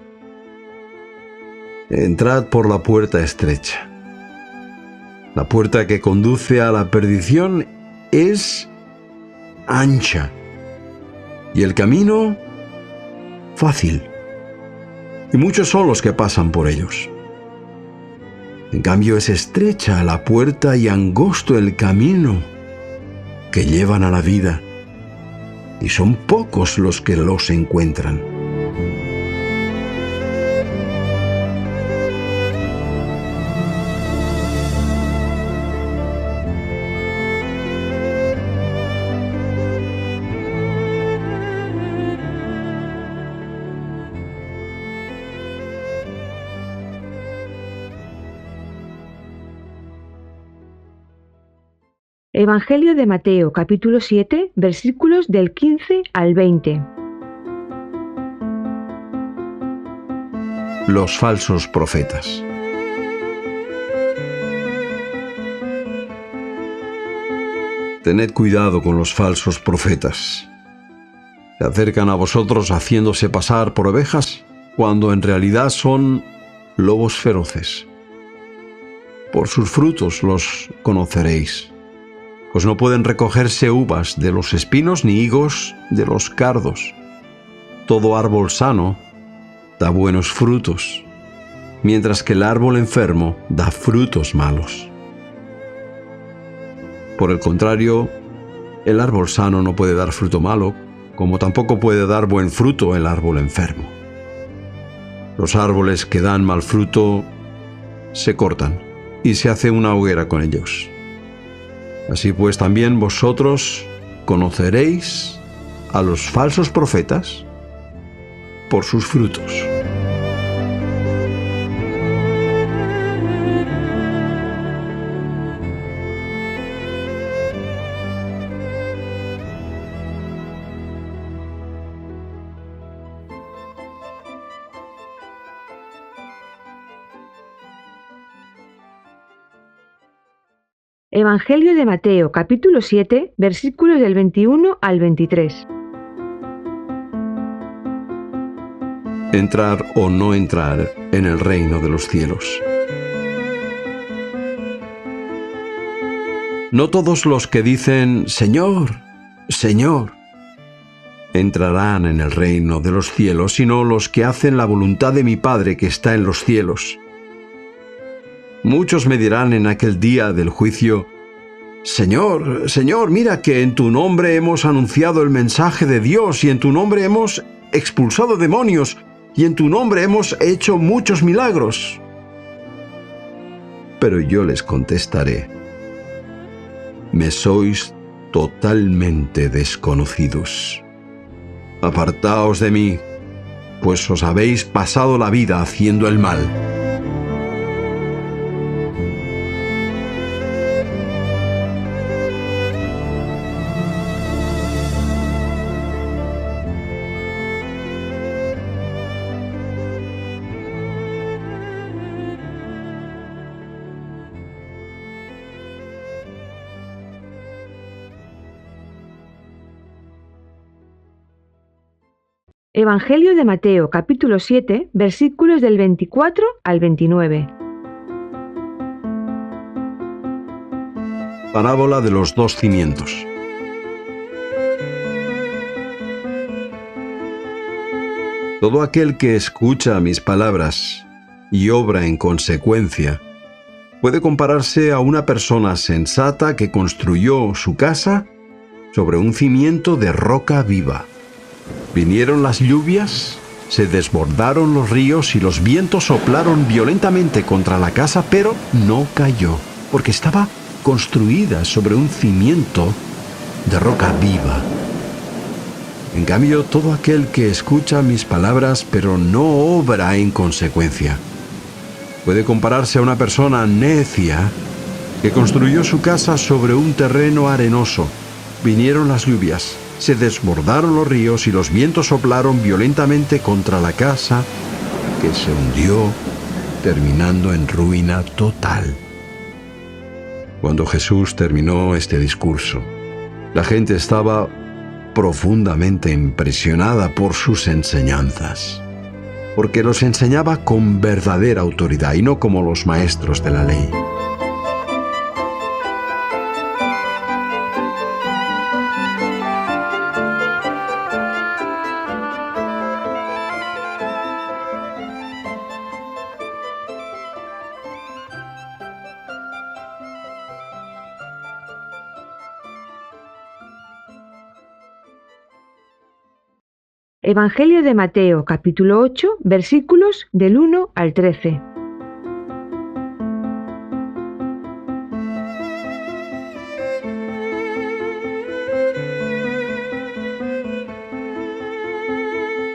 Entrad por la puerta estrecha. La puerta que conduce a la perdición es ancha y el camino fácil, y muchos son los que pasan por ellos. En cambio es estrecha la puerta y angosto el camino que llevan a la vida, y son pocos los que los encuentran. Evangelio de Mateo, capítulo 7, versículos del 15 al 20. Los falsos profetas. Tened cuidado con los falsos profetas. Se acercan a vosotros haciéndose pasar por ovejas, cuando en realidad son lobos feroces. Por sus frutos los conoceréis. Pues no pueden recogerse uvas de los espinos ni higos de los cardos. Todo árbol sano da buenos frutos, mientras que el árbol enfermo da frutos malos. Por el contrario, el árbol sano no puede dar fruto malo, como tampoco puede dar buen fruto el árbol enfermo. Los árboles que dan mal fruto se cortan y se hace una hoguera con ellos. Así pues también vosotros conoceréis a los falsos profetas por sus frutos. Evangelio de Mateo, capítulo 7, versículos del 21 al 23. Entrar o no entrar en el reino de los cielos. No todos los que dicen Señor, Señor, entrarán en el reino de los cielos, sino los que hacen la voluntad de mi Padre que está en los cielos. Muchos me dirán en aquel día del juicio: Señor, Señor, mira que en tu nombre hemos anunciado el mensaje de Dios, y en tu nombre hemos expulsado demonios, y en tu nombre hemos hecho muchos milagros. Pero yo les contestaré: me sois totalmente desconocidos. Apartaos de mí, pues os habéis pasado la vida haciendo el mal. Evangelio de Mateo, capítulo 7, versículos del 24 al 29. Parábola de los dos cimientos. Todo aquel que escucha mis palabras y obra en consecuencia puede compararse a una persona sensata que construyó su casa sobre un cimiento de roca viva. Vinieron las lluvias, se desbordaron los ríos y los vientos soplaron violentamente contra la casa, pero no cayó, porque estaba construida sobre un cimiento de roca viva. En cambio, todo aquel que escucha mis palabras, pero no obra en consecuencia, puede compararse a una persona necia que construyó su casa sobre un terreno arenoso. Vinieron las lluvias, se desbordaron los ríos y los vientos soplaron violentamente contra la casa, que se hundió, terminando en ruina total. Cuando Jesús terminó este discurso, la gente estaba profundamente impresionada por sus enseñanzas, porque los enseñaba con verdadera autoridad y no como los maestros de la ley. Evangelio de Mateo, capítulo 8, versículos del 1 al 13.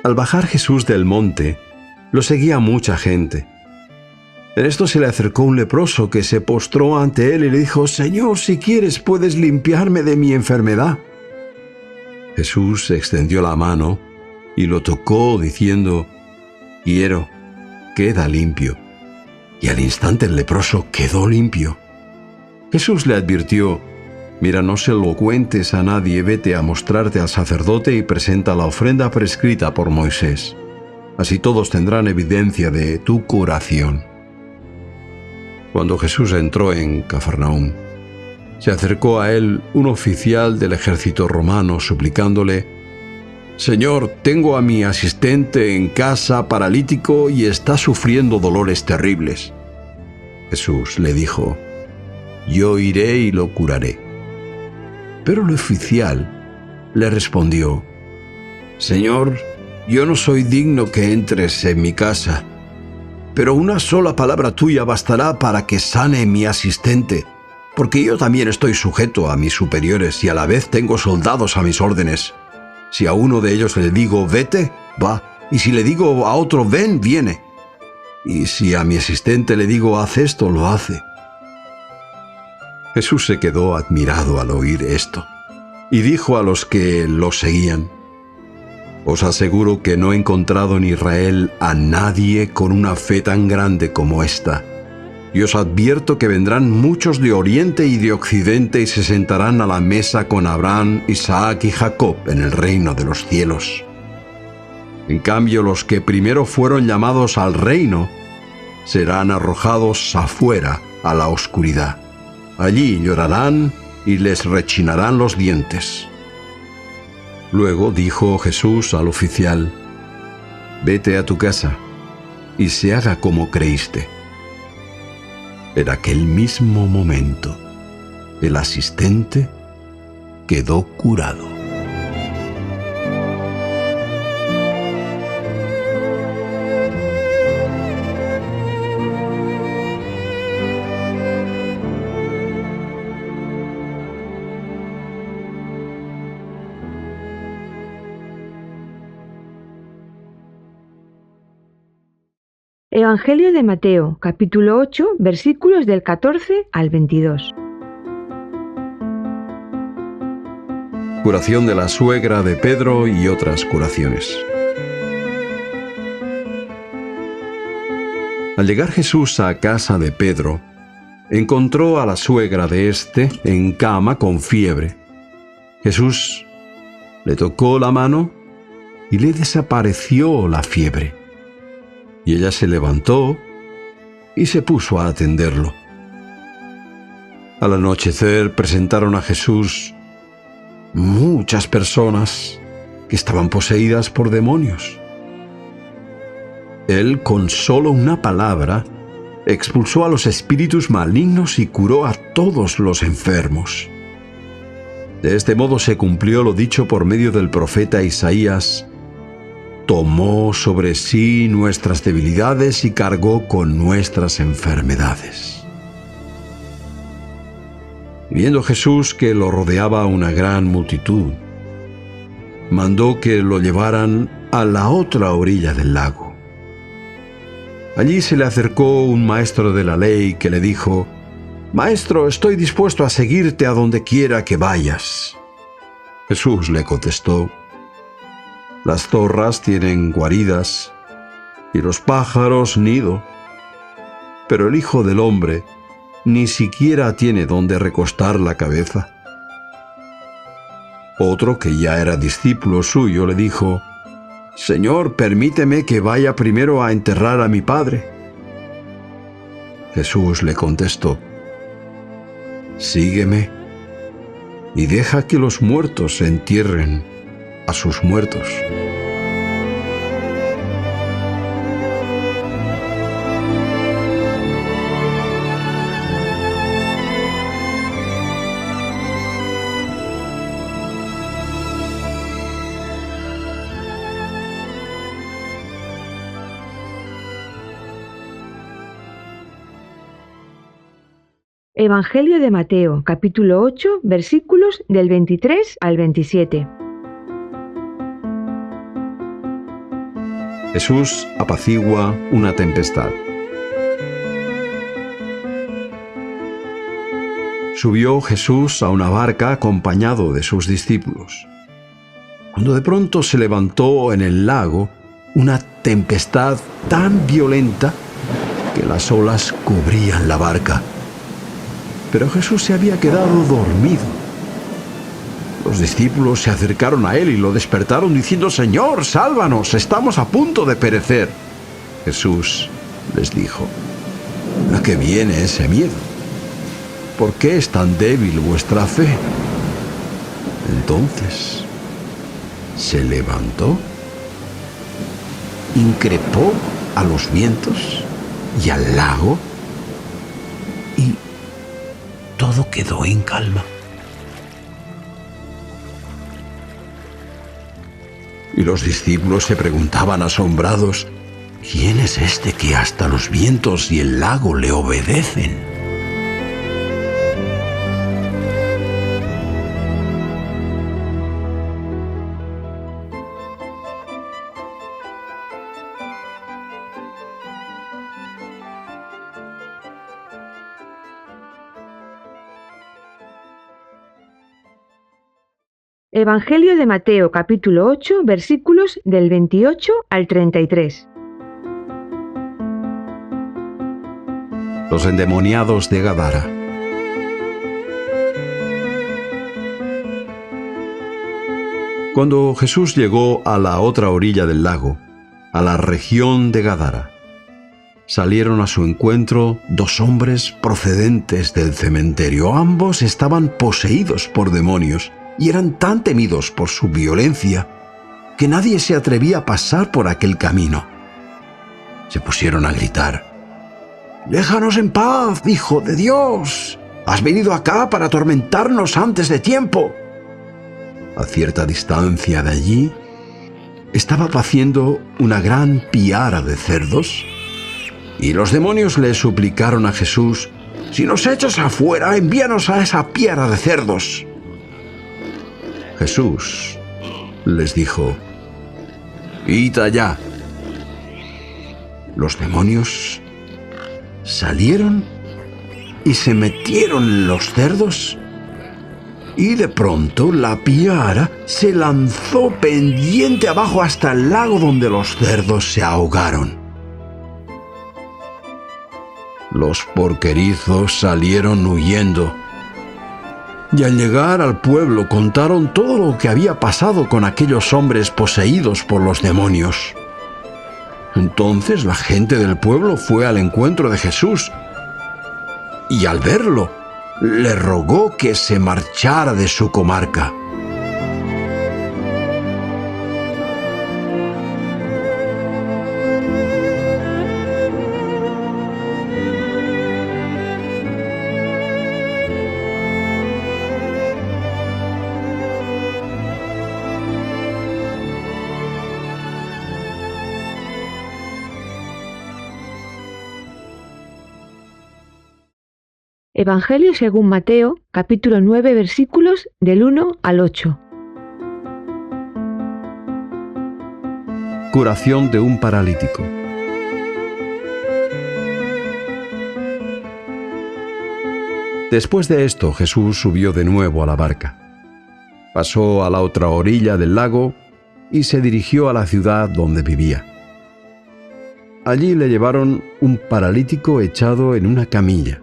Al bajar Jesús del monte, lo seguía mucha gente. En esto se le acercó un leproso que se postró ante él y le dijo: Señor, si quieres, puedes limpiarme de mi enfermedad. Jesús extendió la mano y lo tocó, diciendo: Quiero, queda limpio. Y al instante el leproso quedó limpio. Jesús le advirtió: Mira, no se lo cuentes a nadie, vete a mostrarte al sacerdote y presenta la ofrenda prescrita por Moisés. Así todos tendrán evidencia de tu curación. Cuando Jesús entró en Cafarnaúm, se acercó a él un oficial del ejército romano suplicándole: Señor, tengo a mi asistente en casa paralítico y está sufriendo dolores terribles. Jesús le dijo: Yo iré y lo curaré. Pero el oficial le respondió: «Señor, yo no soy digno que entres en mi casa, pero una sola palabra tuya bastará para que sane mi asistente, porque yo también estoy sujeto a mis superiores y a la vez tengo soldados a mis órdenes. Si a uno de ellos le digo vete, va, y si le digo a otro ven, viene. Y si a mi asistente le digo haz esto, lo hace». Jesús se quedó admirado al oír esto y dijo a los que lo seguían: «Os aseguro que no he encontrado en Israel a nadie con una fe tan grande como esta. Y os advierto que vendrán muchos de oriente y de occidente y se sentarán a la mesa con Abraham, Isaac y Jacob en el reino de los cielos. En cambio, los que primero fueron llamados al reino serán arrojados afuera a la oscuridad. Allí llorarán y les rechinarán los dientes». Luego dijo Jesús al oficial: «Vete a tu casa y se haga como creíste». En aquel mismo momento, el asistente quedó curado. Evangelio de Mateo, capítulo 8, versículos del 14 al 22. Curación de la suegra de Pedro y otras curaciones. Al llegar Jesús a casa de Pedro, encontró a la suegra de éste en cama con fiebre. Jesús le tocó la mano y le desapareció la fiebre. Y ella se levantó y se puso a atenderlo. Al anochecer presentaron a Jesús muchas personas que estaban poseídas por demonios. Él, con solo una palabra, expulsó a los espíritus malignos y curó a todos los enfermos. De este modo se cumplió lo dicho por medio del profeta Isaías: «Tomó sobre sí nuestras debilidades y cargó con nuestras enfermedades». Viendo Jesús que lo rodeaba una gran multitud, mandó que lo llevaran a la otra orilla del lago. Allí se le acercó un maestro de la ley que le dijo: «Maestro, estoy dispuesto a seguirte a donde quiera que vayas». Jesús le contestó: «Las zorras tienen guaridas y los pájaros nido, pero el Hijo del Hombre ni siquiera tiene donde recostar la cabeza». Otro, que ya era discípulo suyo, le dijo: «Señor, permíteme que vaya primero a enterrar a mi padre». Jesús le contestó: «Sígueme y deja que los muertos entierren a sus muertos». Evangelio de Mateo, capítulo 8, versículos del 23 al 27. Jesús apacigua una tempestad. Subió Jesús a una barca acompañado de sus discípulos, cuando de pronto se levantó en el lago una tempestad tan violenta que las olas cubrían la barca. Pero Jesús se había quedado dormido. Los discípulos se acercaron a él y lo despertaron diciendo: «Señor, sálvanos, estamos a punto de perecer». Jesús les dijo: «¿A qué viene ese miedo? ¿Por qué es tan débil vuestra fe?». Entonces se levantó, increpó a los vientos y al lago, y todo quedó en calma. Y los discípulos se preguntaban asombrados, ¿quién es este que hasta los vientos y el lago le obedecen? Evangelio de Mateo, capítulo 8, versículos del 28 al 33. Los endemoniados de Gadara. Cuando Jesús llegó a la otra orilla del lago, a la región de Gadara, salieron a su encuentro 2 hombres procedentes del cementerio. Ambos estaban poseídos por demonios y eran tan temidos por su violencia que nadie se atrevía a pasar por aquel camino. Se pusieron a gritar: «¡Déjanos en paz, Hijo de Dios! ¿Has venido acá para atormentarnos antes de tiempo?» A cierta distancia de allí estaba paciendo una gran piara de cerdos, y los demonios le suplicaron a Jesús: «Si nos echas afuera, envíanos a esa piara de cerdos». Jesús les dijo: «Id allá». Los demonios salieron y se metieron en los cerdos, y de pronto la piara se lanzó pendiente abajo hasta el lago, donde los cerdos se ahogaron. Los porquerizos salieron huyendo, y al llegar al pueblo contaron todo lo que había pasado con aquellos hombres poseídos por los demonios. Entonces la gente del pueblo fue al encuentro de Jesús, y al verlo, le rogó que se marchara de su comarca. Evangelio según Mateo, capítulo 9, versículos del 1 al 8. Curación de un paralítico. Después de esto, Jesús subió de nuevo a la barca. Pasó a la otra orilla del lago y se dirigió a la ciudad donde vivía. Allí le llevaron un paralítico echado en una camilla.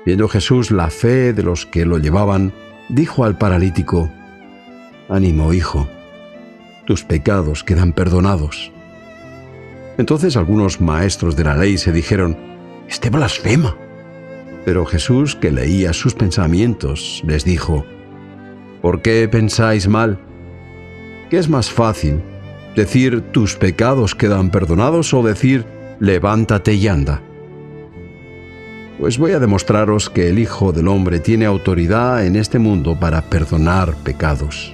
Viendo Jesús la fe de los que lo llevaban, dijo al paralítico: «Ánimo, hijo, tus pecados quedan perdonados». Entonces algunos maestros de la ley se dijeron: «Este blasfema». Pero Jesús, que leía sus pensamientos, les dijo: «¿Por qué pensáis mal? ¿Qué es más fácil, decir tus pecados quedan perdonados o decir levántate y anda? Pues voy a demostraros que el Hijo del Hombre tiene autoridad en este mundo para perdonar pecados».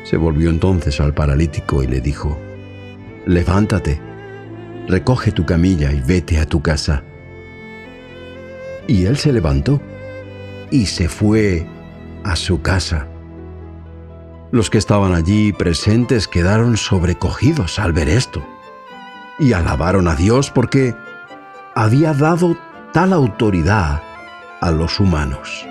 Se volvió entonces al paralítico y le dijo: «Levántate, recoge tu camilla y vete a tu casa». Y él se levantó y se fue a su casa. Los que estaban allí presentes quedaron sobrecogidos al ver esto y alabaron a Dios porque había dado tal autoridad a los humanos.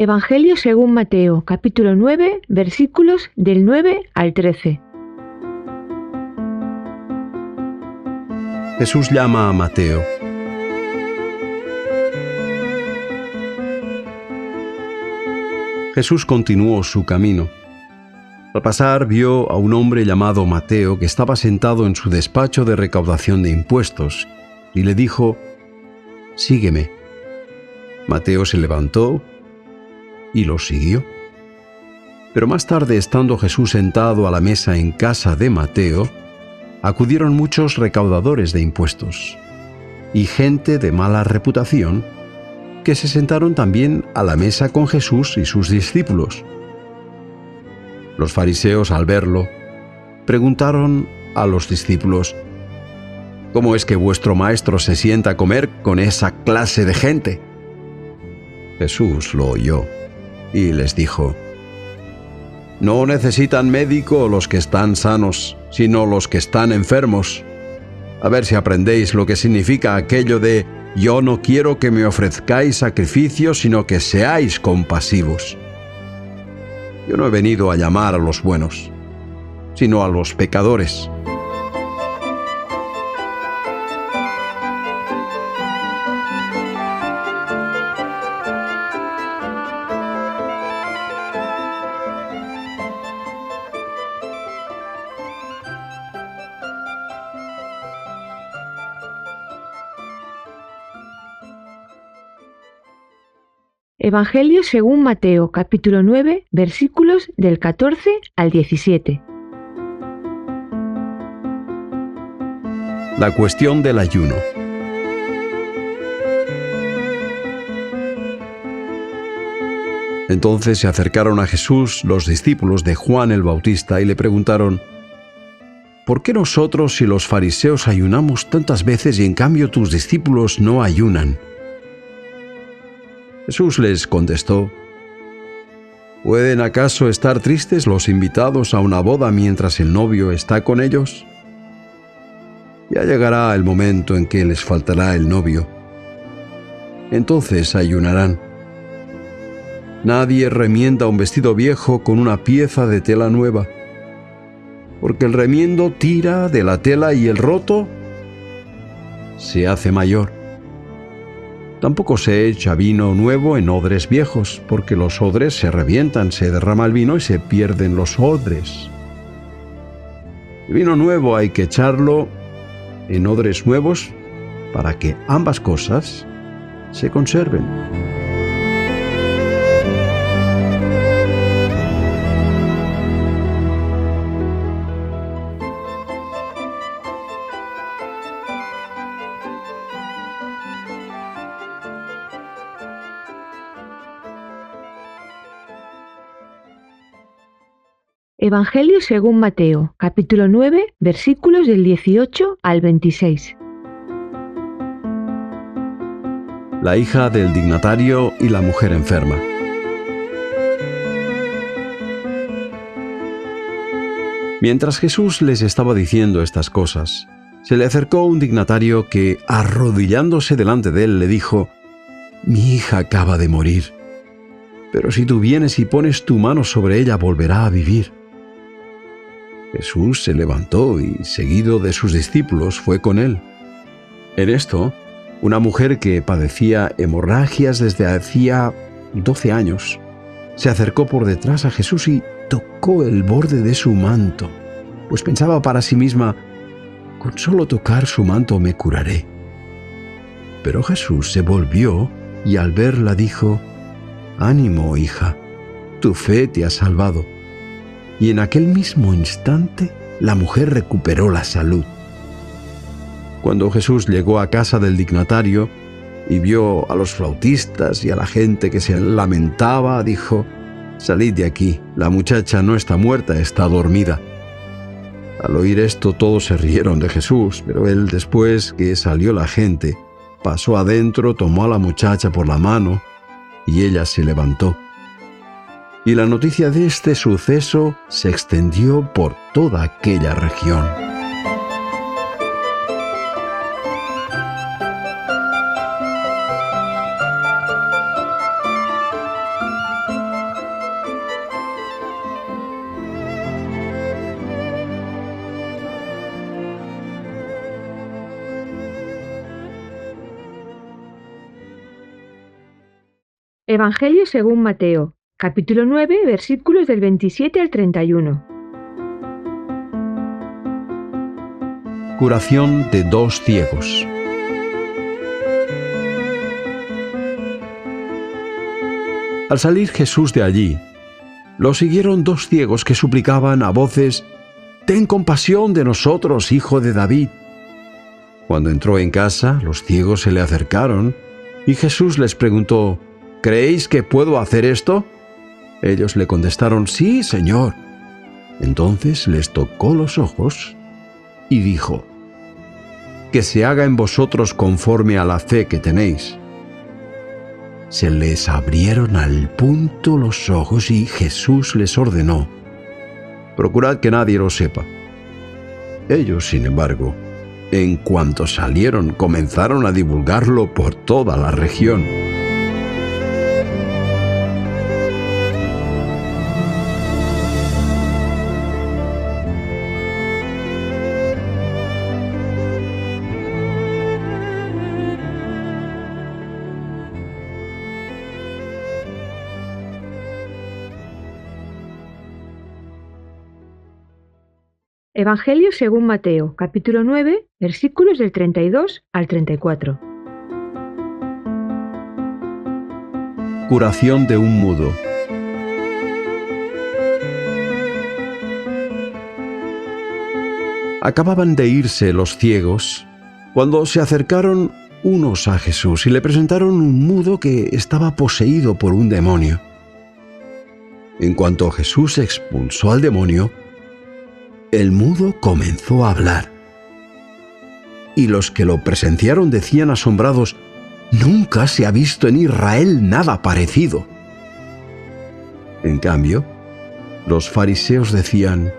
Evangelio según Mateo, capítulo 9, versículos del 9 al 13. Jesús llama a Mateo. Jesús continuó su camino. Al pasar vio a un hombre llamado Mateo que estaba sentado en su despacho de recaudación de impuestos y le dijo: «Sígueme». Mateo se levantó y los siguió. Pero más tarde, estando Jesús sentado a la mesa en casa de Mateo, acudieron muchos recaudadores de impuestos y gente de mala reputación, que se sentaron también a la mesa con Jesús y sus discípulos. Los fariseos, al verlo, preguntaron a los discípulos: ¿cómo es que vuestro maestro se sienta a comer con esa clase de gente? Jesús lo oyó y les dijo: no necesitan médico los que están sanos, sino los que están enfermos. A ver si aprendéis lo que significa aquello de: yo no quiero que me ofrezcáis sacrificios, sino que seáis compasivos. Yo no he venido a llamar a los buenos, sino a los pecadores. Evangelio según Mateo, capítulo 9, versículos del 14 al 17. La cuestión del ayuno. Entonces se acercaron a Jesús los discípulos de Juan el Bautista y le preguntaron: ¿por qué nosotros y los fariseos ayunamos tantas veces y en cambio tus discípulos no ayunan? Jesús les contestó: ¿pueden acaso estar tristes los invitados a una boda mientras el novio está con ellos? Ya llegará el momento en que les faltará el novio. Entonces ayunarán. Nadie remienda un vestido viejo con una pieza de tela nueva, porque el remiendo tira de la tela y el roto se hace mayor. Tampoco se echa vino nuevo en odres viejos, porque los odres se revientan, se derrama el vino y se pierden los odres. El vino nuevo hay que echarlo en odres nuevos para que ambas cosas se conserven. Evangelio según Mateo, capítulo 9, versículos del 18 al 26. La hija del dignatario y la mujer enferma. Mientras Jesús les estaba diciendo estas cosas, se le acercó un dignatario que, arrodillándose delante de él, le dijo: mi hija acaba de morir, pero si tú vienes y pones tu mano sobre ella, volverá a vivir. Jesús se levantó y, seguido de sus discípulos, fue con él. En esto, una mujer que padecía hemorragias desde hacía 12 años, se acercó por detrás a Jesús y tocó el borde de su manto, pues pensaba para sí misma: con solo tocar su manto me curaré. Pero Jesús se volvió y al verla dijo: ánimo, hija, tu fe te ha salvado. Y en aquel mismo instante la mujer recuperó la salud. Cuando Jesús llegó a casa del dignatario y vio a los flautistas y a la gente que se lamentaba, dijo: salid de aquí, la muchacha no está muerta, está dormida. Al oír esto todos se rieron de Jesús, pero él, después que salió la gente, pasó adentro, tomó a la muchacha por la mano y ella se levantó. Y la noticia de este suceso se extendió por toda aquella región. Evangelio según Mateo, capítulo 9, versículos del 27 al 31. Curación de 2 ciegos. Al salir Jesús de allí, lo siguieron 2 ciegos que suplicaban a voces: «Ten compasión de nosotros, hijo de David». Cuando entró en casa, los ciegos se le acercaron y Jesús les preguntó: «¿Creéis que puedo hacer esto?». Ellos le contestaron: «Sí, Señor». Entonces les tocó los ojos y dijo: «Que se haga en vosotros conforme a la fe que tenéis». Se les abrieron al punto los ojos y Jesús les ordenó: «Procurad que nadie lo sepa». Ellos, sin embargo, en cuanto salieron, comenzaron a divulgarlo por toda la región. Evangelio según Mateo, capítulo 9, versículos del 32 al 34. Curación de un mudo. Acababan de irse los ciegos cuando se acercaron unos a Jesús y le presentaron un mudo que estaba poseído por un demonio. En cuanto Jesús expulsó al demonio, el mudo comenzó a hablar. Y los que lo presenciaron decían asombrados: «Nunca se ha visto en Israel nada parecido». En cambio, los fariseos decían: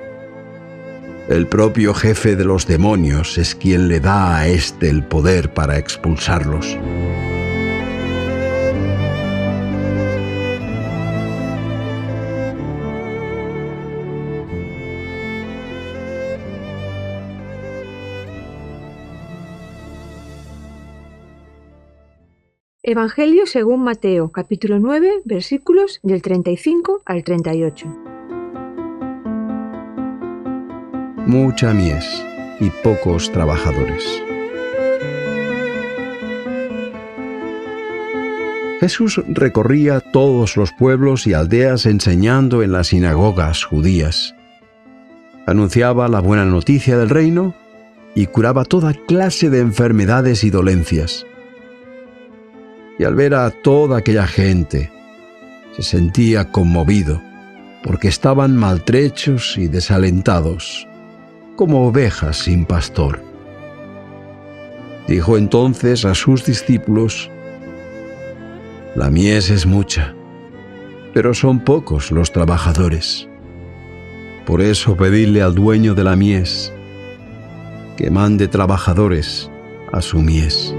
«El propio jefe de los demonios es quien le da a éste el poder para expulsarlos». Evangelio según Mateo, capítulo 9, versículos del 35 al 38. Mucha mies y pocos trabajadores. Jesús recorría todos los pueblos y aldeas enseñando en las sinagogas judías. Anunciaba la buena noticia del reino y curaba toda clase de enfermedades y dolencias. Y al ver a toda aquella gente, se sentía conmovido, porque estaban maltrechos y desalentados, como ovejas sin pastor. Dijo entonces a sus discípulos: «La mies es mucha, pero son pocos los trabajadores. Por eso pedidle al dueño de la mies que mande trabajadores a su mies».